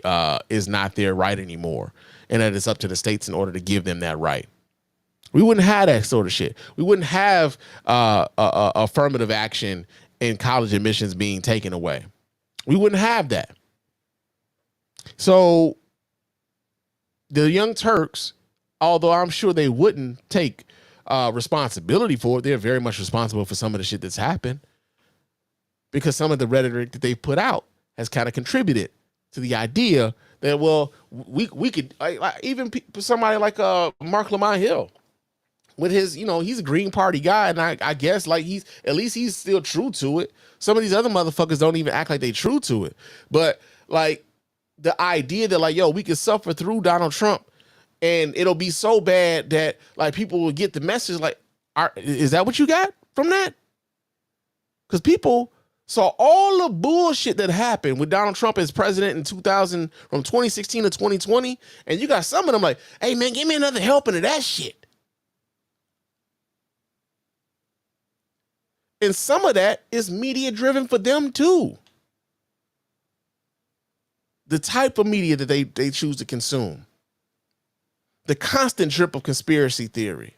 is not their right anymore, and that it's up to the states in order to give them that right. We wouldn't have that sort of shit. We wouldn't have affirmative action in college admissions being taken away. We wouldn't have that. So the Young Turks, although I'm sure they wouldn't take responsibility for it, they're very much responsible for some of the shit that's happened, because some of the rhetoric that they put out has kind of contributed to the idea that, well, we could, even somebody like Mark Lamont Hill, with his, he's a Green Party guy, and I guess like he's still true to it. Some of these other motherfuckers don't even act like they true to it. But like the idea that like, yo, we can suffer through Donald Trump and it'll be so bad that like people will get the message, like, is that what you got from that? Because people saw all the bullshit that happened with Donald Trump as president in 2016 to 2020, and you got some of them like, hey man, give me another helping of that shit. And some of that is media driven for them too. The type of media that they choose to consume. The constant drip of conspiracy theory.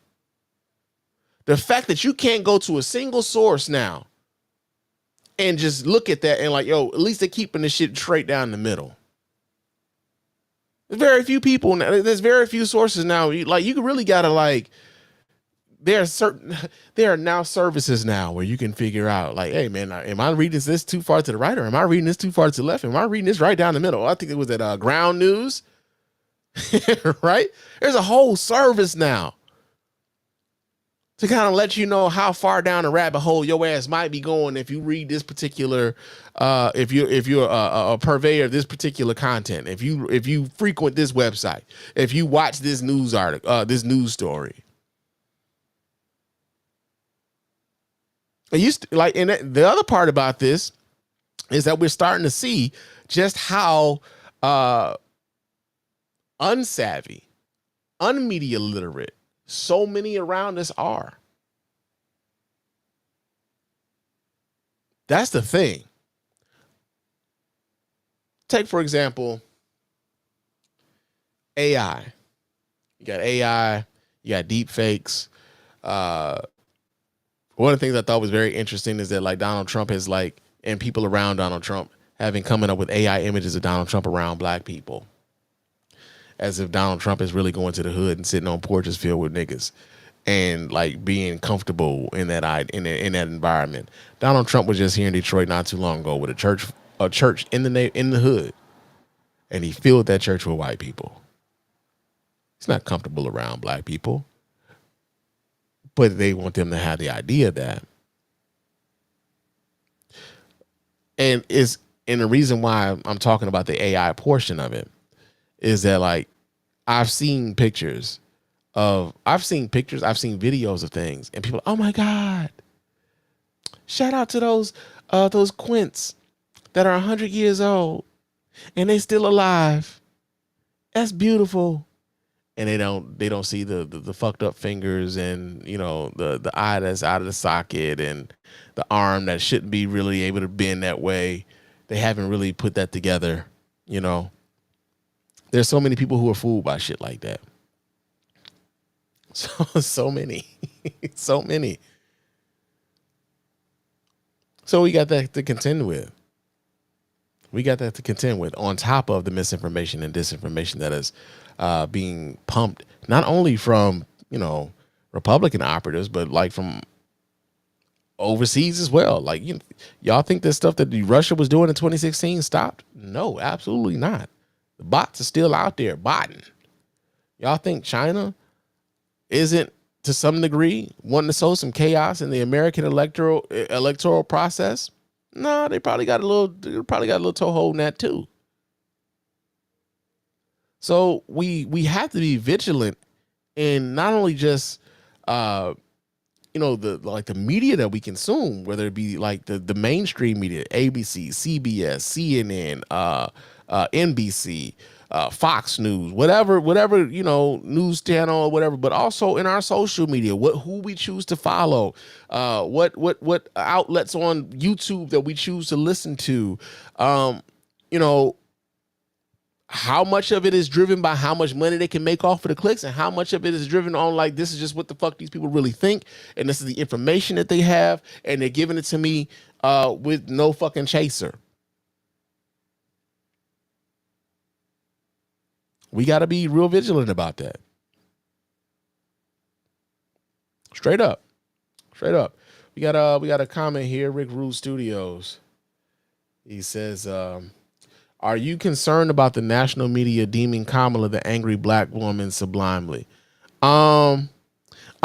The fact that you can't go to a single source now and just look at that and like, yo, at least they're keeping this shit straight down the middle. There's very few people now. There's very few sources now. Like, you really gotta like, there are now services now where you can figure out like, hey man, am I reading this too far to the right, or am I reading this too far to the left? Am I reading this right down the middle? I think it was at Ground News, right? There's a whole service now to kind of let you know how far down the rabbit hole your ass might be going if you read this particular, if you're a purveyor of this particular content, if you frequent this website, if you watch this news article, this news story. And the other part about this is that we're starting to see just how unsavvy, unmedia literate so many around us are. That's the thing. Take, for example, AI. You got AI, you got deep fakes. One of the things I thought was very interesting is that like Donald Trump has like, and people around Donald Trump having coming up with AI images of Donald Trump around black people, as if Donald Trump is really going to the hood and sitting on porches filled with niggas and like being comfortable in that environment. Donald Trump was just here in Detroit not too long ago with a church in the hood, and he filled that church with white people. He's not comfortable around black people. But they want them to have the idea that. And the reason why I'm talking about the AI portion of it is that like I've seen videos of things, and people, oh my God, shout out to those quints that are 100 years old and they still alive. That's beautiful. And they don't see the fucked up fingers, and the eye that's out of the socket, and the arm that shouldn't be really able to bend that way. They haven't really put that together. There's so many people who are fooled by shit like that. So many, so many. So we got that to contend with. On top of the misinformation and disinformation that is being pumped, not only from, Republican operatives, but like from overseas as well. Like, y'all think this stuff that Russia was doing in 2016 stopped? No, absolutely not. The bots are still out there botting. Y'all think China isn't, to some degree, wanting to sow some chaos in the American electoral process? No, they probably got a little toehold in that too. So we have to be vigilant in not only just the media that we consume, whether it be like the mainstream media, ABC, CBS, CNN, NBC, Fox News, whatever, news channel or whatever, but also in our social media, who we choose to follow, what outlets on YouTube that we choose to listen to, how much of it is driven by how much money they can make off of the clicks, and how much of it is driven on like, this is just what the fuck these people really think, and this is the information that they have, and they're giving it to me with no fucking chaser. We got to be real vigilant about that. Straight up. We got a comment here. Rick Rude Studios. He says, are you concerned about the national media deeming Kamala the angry black woman sublimely? I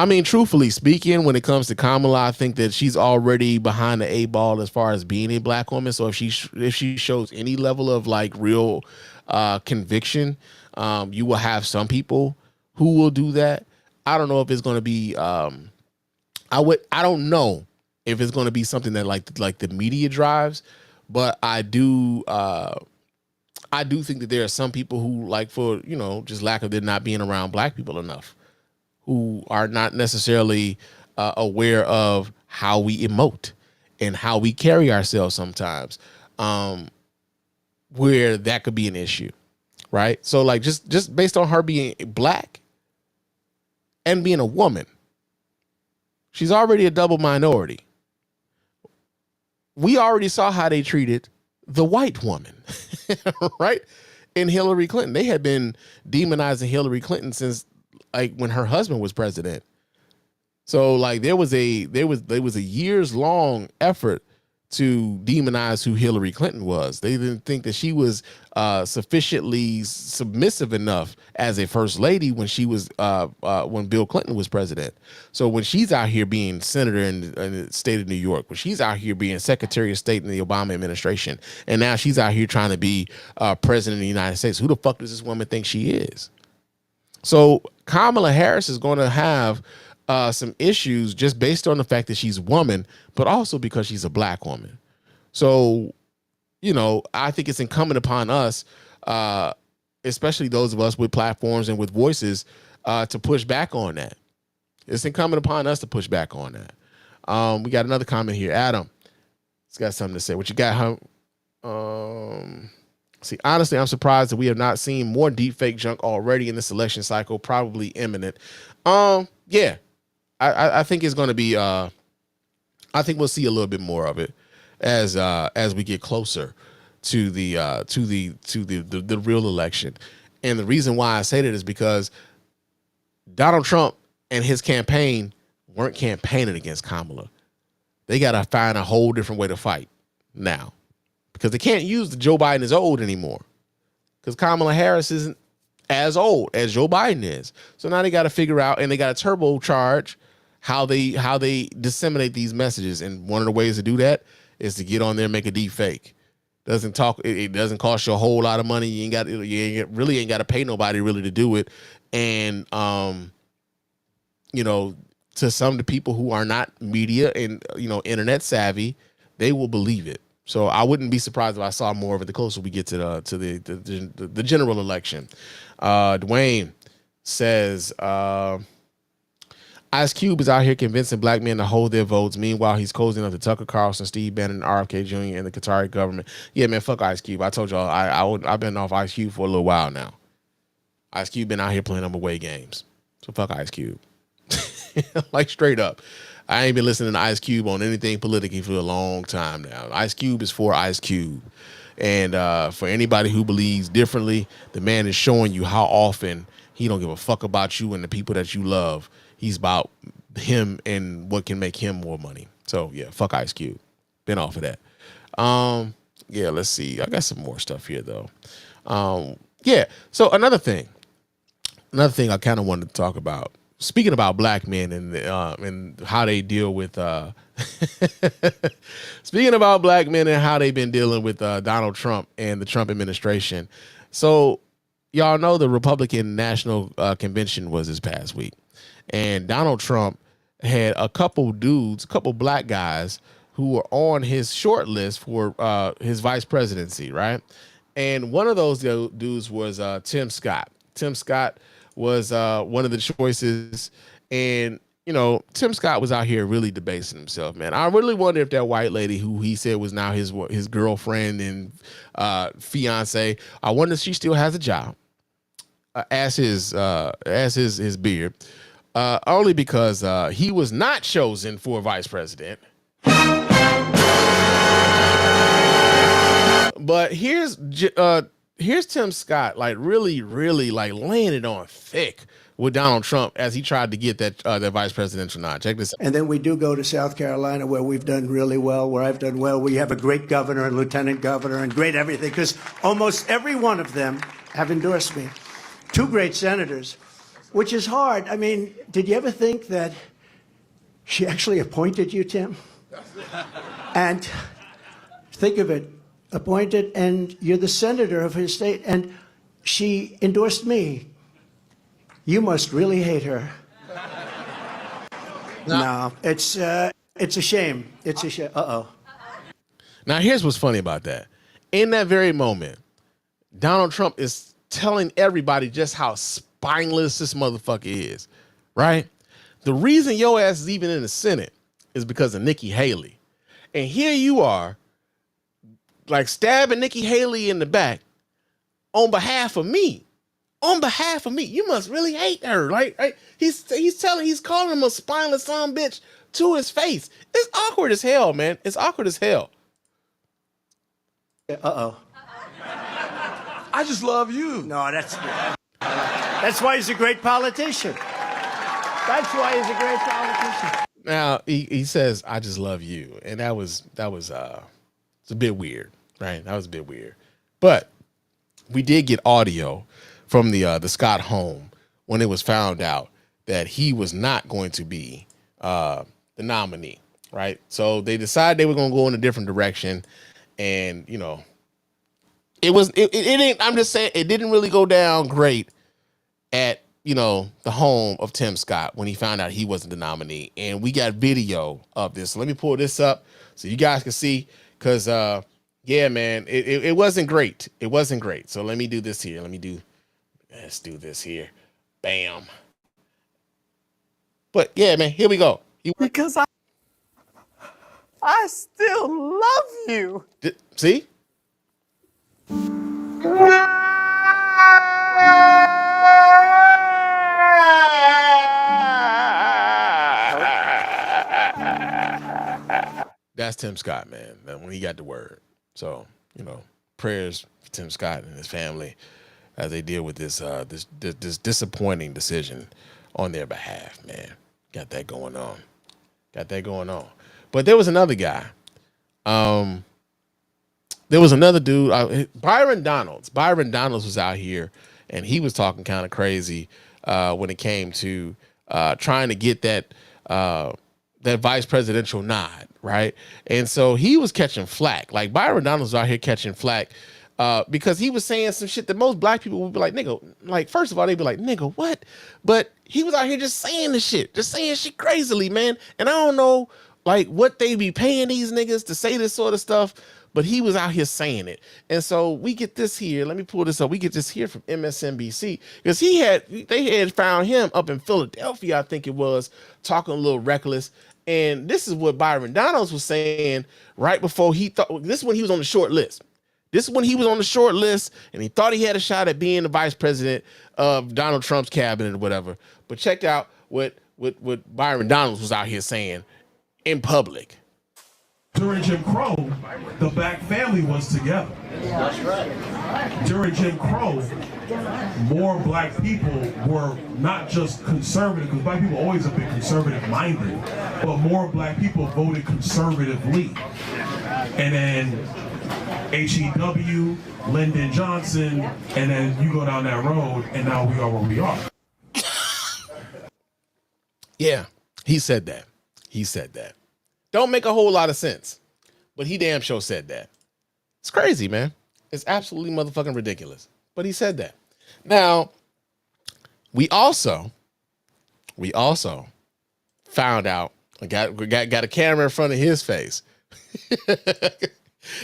mean, truthfully speaking, when it comes to Kamala, I think that she's already behind the 8 ball as far as being a black woman. So if she shows any level of like real conviction, you will have some people who will do that. I don't know if it's going to be, I don't know if it's going to be something that like the media drives, but I do think that there are some people who, like, for, just lack of there not being around black people enough, who are not necessarily aware of how we emote and how we carry ourselves sometimes, where that could be an issue, right? So like just based on her being black and being a woman, she's already a double minority. We already saw how they treated the white woman, right? In Hillary Clinton. They had been demonizing Hillary Clinton since like when her husband was president. So like there was a years long effort to demonize who Hillary Clinton was. They didn't think that she was sufficiently submissive enough as a first lady when she was when Bill Clinton was president. So when she's out here being senator in the state of New York, when she's out here being Secretary of State in the Obama administration, and now she's out here trying to be president of the United States, who the fuck does this woman think she is? So Kamala Harris is going to have some issues just based on the fact that she's a woman, but also because she's a black woman. So, I think it's incumbent upon us, especially those of us with platforms and with voices, to push back on that. It's incumbent upon us to push back on that. We got another comment here. Adam, he's got something to say. What you got? See, honestly, I'm surprised that we have not seen more deepfake junk already in this election cycle, probably imminent. Yeah. I think it's going to be. I think we'll see a little bit more of it as we get closer to the real election. And the reason why I say that is because Donald Trump and his campaign weren't campaigning against Kamala. They got to find a whole different way to fight now, because they can't use the Joe Biden is old anymore, because Kamala Harris isn't as old as Joe Biden is. So now they got to figure out, and they got to turbocharge how they disseminate these messages. And one of the ways to do that is to get on there and make a deep fake. It doesn't cost you a whole lot of money. You really ain't got to pay nobody really to do it. And to some of the people who are not media and internet savvy, they will believe it. So I wouldn't be surprised if I saw more of it the closer we get to the general election. Dwayne says, Ice Cube is out here convincing black men to hold their votes. Meanwhile, he's cozying up to Tucker Carlson, Steve Bannon, RFK Jr., and the Qatari government. Yeah, man, fuck Ice Cube. I told y'all I've been off Ice Cube for a little while now. Ice Cube been out here playing them away games. So fuck Ice Cube. Like, straight up. I ain't been listening to Ice Cube on anything politically for a long time now. Ice Cube is for Ice Cube. And for anybody who believes differently, the man is showing you how often he don't give a fuck about you and the people that you love. He's about him and what can make him more money. So yeah, fuck Ice Cube. Been off of that. Yeah, let's see. I got some more stuff here though. Yeah. So another thing I kind of wanted to talk about. Speaking about black men and how they deal with speaking about black men and how they've been dealing with Donald Trump and the Trump administration. So y'all know the Republican National Convention was this past week, and Donald Trump had a couple black guys who were on his short list for his vice presidency, right? And one of those dudes was Tim Scott. Tim Scott was one of the choices. And, you know, Tim Scott was out here really debasing himself, man. I really wonder if that white lady who he said was now his girlfriend and fiance, I wonder if she still has a job as his beard. Only because he was not chosen for vice president. But here's Tim Scott, like really like laying it on thick with Donald Trump as he tried to get that vice presidential nod. Check this out. And then we do go to South Carolina, where we've done really well, where I've done well. We have a great governor and lieutenant governor and great everything, because almost every one of them have endorsed me. 2 great senators, which is hard. I mean, did you ever think that she actually appointed you, Tim? And think of it, appointed, and you're the senator of his state, and she endorsed me. You must really hate her. No, it's a shame. It's a shame. Uh-oh. Now, here's what's funny about that. In that very moment, Donald Trump is telling everybody just how spineless this motherfucker is, right? The reason your ass is even in the Senate is because of Nikki Haley. And here you are, like stabbing Nikki Haley in the back on behalf of me. On behalf of me. You must really hate her. Like he's calling him a spineless son of a bitch to his face. It's awkward as hell, man. It's awkward as hell. Uh-oh. I just love you. No, that's why he's a great politician. That's why he's a great politician. Now he says, "I just love you," and that was it's a bit weird, right? That was a bit weird, but we did get audio from the Scott home when it was found out that he was not going to be the nominee, right? So they decided they were going to go in a different direction, and you know, it didn't. I'm just saying, it didn't really go down great at, you know, the home of Tim Scott when he found out he wasn't the nominee. And we got video of this. So let me pull this up so you guys can see, because yeah, man, it wasn't great. It wasn't great. So let me do this here. Let's do this here. Bam. But yeah, man, here we go. Because I still love you. See? That's Tim Scott, man, when he got the word. So, you know, prayers for Tim Scott and his family as they deal with this disappointing decision on their behalf, man. Got that going on. But there was another guy. There was another dude, Byron Donalds. Byron Donalds was out here, and he was talking kind of crazy when it came to trying to get that vice presidential nod, right? And so he was catching flack. Like, Byron Donalds was out here catching flack because he was saying some shit that most black people would be like, nigga, like, first of all, they'd be like, nigga, what? But he was out here just saying this shit, just saying shit crazily, man. And I don't know, like, what they be paying these niggas to say this sort of stuff, but he was out here saying it. And so we get this here. Let me pull this up. We get this here from MSNBC, because they had found him up in Philadelphia, I think it was, talking a little reckless. And this is what Byron Donalds was saying right before this is when he was on the short list. This is when he was on the short list, and he thought he had a shot at being the vice president of Donald Trump's cabinet or whatever. But check out what Byron Donalds was out here saying in public. During Jim Crow, the black family was together. That's right. During Jim Crow, more black people were not just conservative, because black people always have been conservative-minded, but more black people voted conservatively. And then H.E.W., Lyndon Johnson, and then you go down that road, and now we are where we are. Yeah, he said that. He said that. Don't make a whole lot of sense, but he damn sure said that. It's crazy, man. It's absolutely motherfucking ridiculous. But he said that. Now, we also found out, got a camera in front of his face.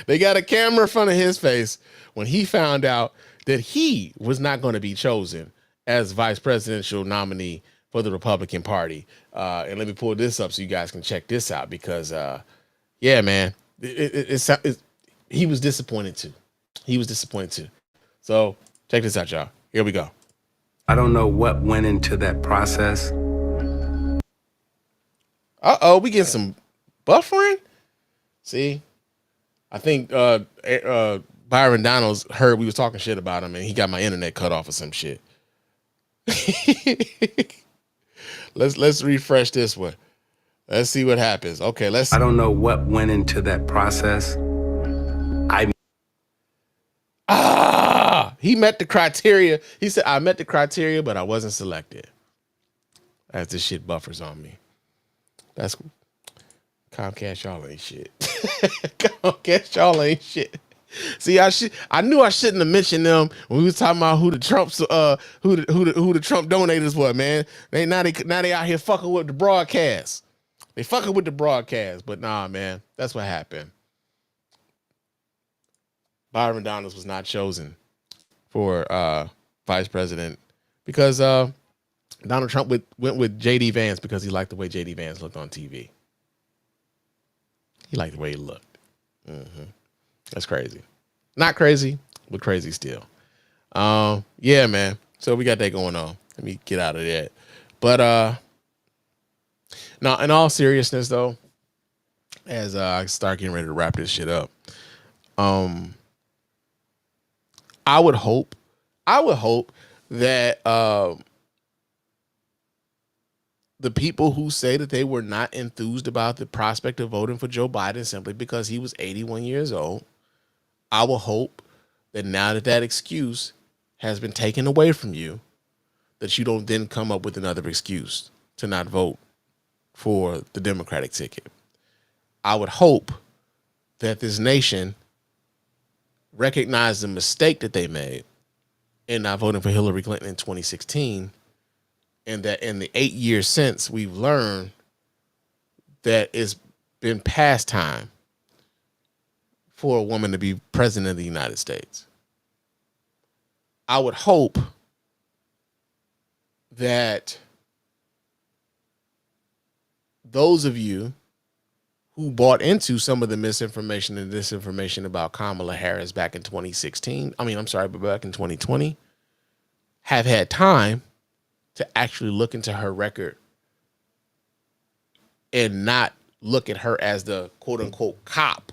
They got a camera in front of his face when he found out that he was not going to be chosen as vice presidential nominee for the Republican Party. And let me pull this up so you guys can check this out because, yeah, man, he was disappointed too. He was disappointed too. So check this out, y'all. Here we go. I don't know what went into that process. Uh-oh, we getting some buffering? See? I think Byron Donalds heard we was talking shit about him and he got my internet cut off or some shit. Let's refresh this one. Let's see what happens. Okay, I don't know what went into that process. He met the criteria. He said, I met the criteria, but I wasn't selected. As this shit buffers on me. That's Comcast, y'all ain't shit. Comcast, y'all ain't shit. See, I knew I shouldn't have mentioned them when we was talking about who the Trump donators were, man. Now they out here fucking with the broadcast. They fucking with the broadcast, but nah, man, that's what happened. Byron Donalds was not chosen for vice president because Donald Trump went with J.D. Vance because he liked the way J.D. Vance looked on TV. He liked the way he looked. That's crazy. Not crazy, but crazy still. Yeah, man. So we got that going on. Let me get out of that. But now, in all seriousness, though, as I start getting ready to wrap this shit up, I would hope that the people who say that they were not enthused about the prospect of voting for Joe Biden simply because he was 81 years old, I will hope that now that excuse has been taken away from you, that you don't then come up with another excuse to not vote for the Democratic ticket. I would hope that this nation recognize the mistake that they made in not voting for Hillary Clinton in 2016, and that in the 8 years since, we've learned that it's been past time for a woman to be president of the United States. I would hope that those of you who bought into some of the misinformation and disinformation about Kamala Harris back in 2016, but back in 2020, have had time to actually look into her record and not look at her as the quote unquote cop,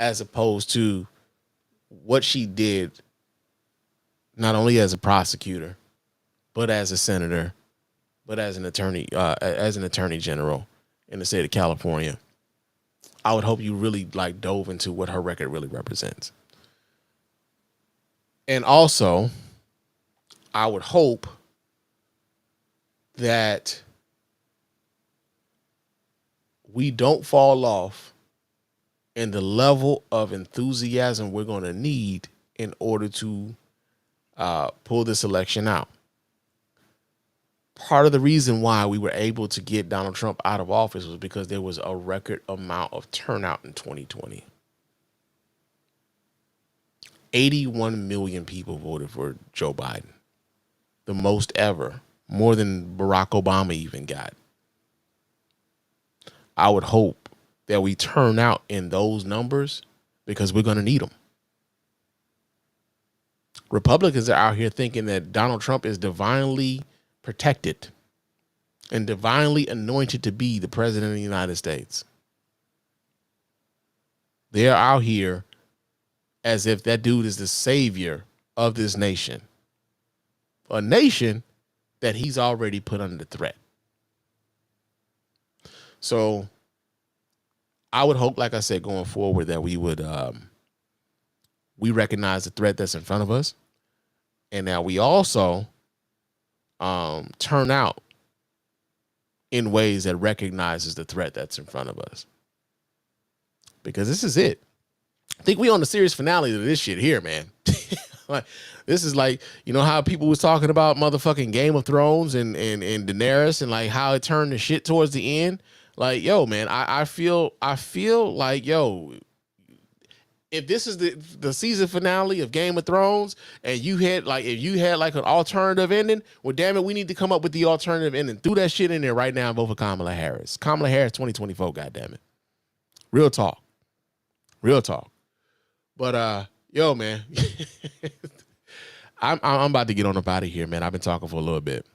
as opposed to what she did, not only as a prosecutor, but as a senator, but as an attorney general in the state of California. I would hope you really dove into what her record really represents. And also, I would hope that we don't fall off in the level of enthusiasm we're going to need in order to pull this election out. Part of the reason why we were able to get Donald Trump out of office was because there was a record amount of turnout in 2020. 81 million people voted for Joe Biden, the most ever, more than Barack Obama even got. I would hope that we turn out in those numbers because we're going to need them. Republicans are out here thinking that Donald Trump is divinely protected and divinely anointed to be the president of the United States. They're out here as if that dude is the savior of this nation, a nation that he's already put under threat. So I would hope, like I said, going forward, that we would we recognize the threat that's in front of us, and that we also turn out in ways that recognizes the threat that's in front of us. Because this is it. I think we on the series finale of this shit here, man. This is how people was talking about motherfucking Game of Thrones and Daenerys and how it turned the shit towards the end. Yo, man, I feel like, if this is the season finale of Game of Thrones, and you had like an alternative ending, well, damn it, we need to come up with the alternative ending. Threw that shit in there right now and vote for Kamala Harris. Kamala Harris 2024, goddamn it. Real talk. Real talk. But yo, man, I'm about to get on up out of here, man. I've been talking for a little bit.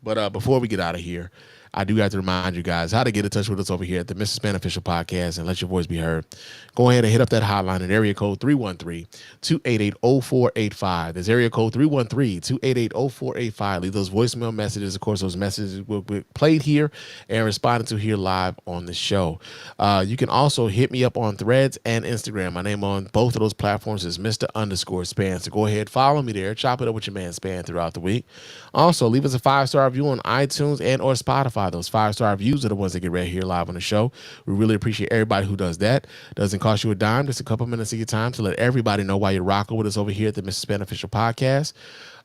But before we get out of here, I do have to remind you guys how to get in touch with us over here at the Mr. Spann Official Podcast and let your voice be heard. Go ahead and hit up that hotline at area code 313-288-0485. That's area code 313-288-0485. Leave those voicemail messages. Of course, those messages will be played here and responded to here live on the show. You can also hit me up on Threads and Instagram. My name on both of those platforms is Mr._Spann. So go ahead, follow me there. Chop it up with your man Spann throughout the week. Also, leave us a 5-star review on iTunes and or Spotify. Those 5-star reviews are the ones that get read here live on the show. We really appreciate everybody who does that. Doesn't cost you a dime, just a couple minutes of your time to let everybody know why you're rocking with us over here at the Mr. Spann Official Podcast.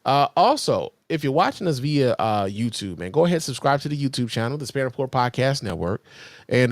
Also, if you're watching us via YouTube, man, go ahead and subscribe to the YouTube channel, the Spann Report Podcast Network, and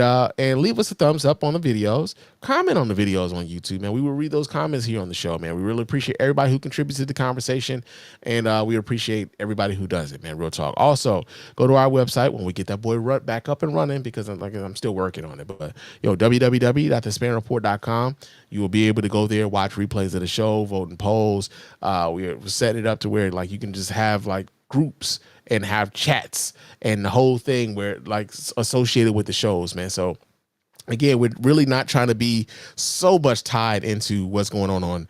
leave us a thumbs up on the videos. Comment on the videos on YouTube, man. We will read those comments here on the show, man. We really appreciate everybody who contributes to the conversation, and we appreciate everybody who does it, man. Real talk. Also, go to our website when we get that boy back up and running, because I'm still working on it. But www.thespannreport.com. You will be able to go there, watch replays of the show, vote in polls. We're setting it up to where like you can just have like groups and have chats and the whole thing where like associated with the shows, man. So again, we're really not trying to be so much tied into what's going on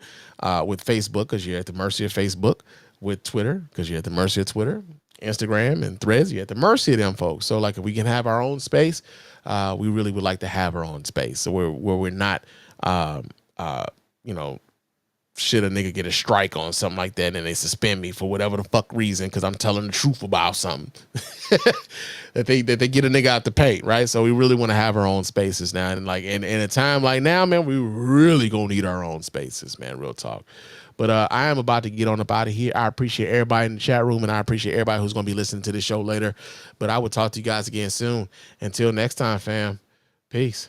with Facebook, because you're at the mercy of Facebook, with Twitter, because you're at the mercy of Twitter, Instagram and Threads, you're at the mercy of them folks. So like if we can have our own space, we really would like to have our own space. So where we're not, should a nigga get a strike on something like that and they suspend me for whatever the fuck reason because I'm telling the truth about something that they get a nigga out the paint, right? So we really want to have our own spaces now, and like in a time like now, man, we really gonna need our own spaces, man. Real talk. But I am about to get on up out of here. I appreciate everybody in the chat room, and I appreciate everybody who's gonna be listening to this show later. But I will talk to you guys again soon. Until next time, fam. Peace.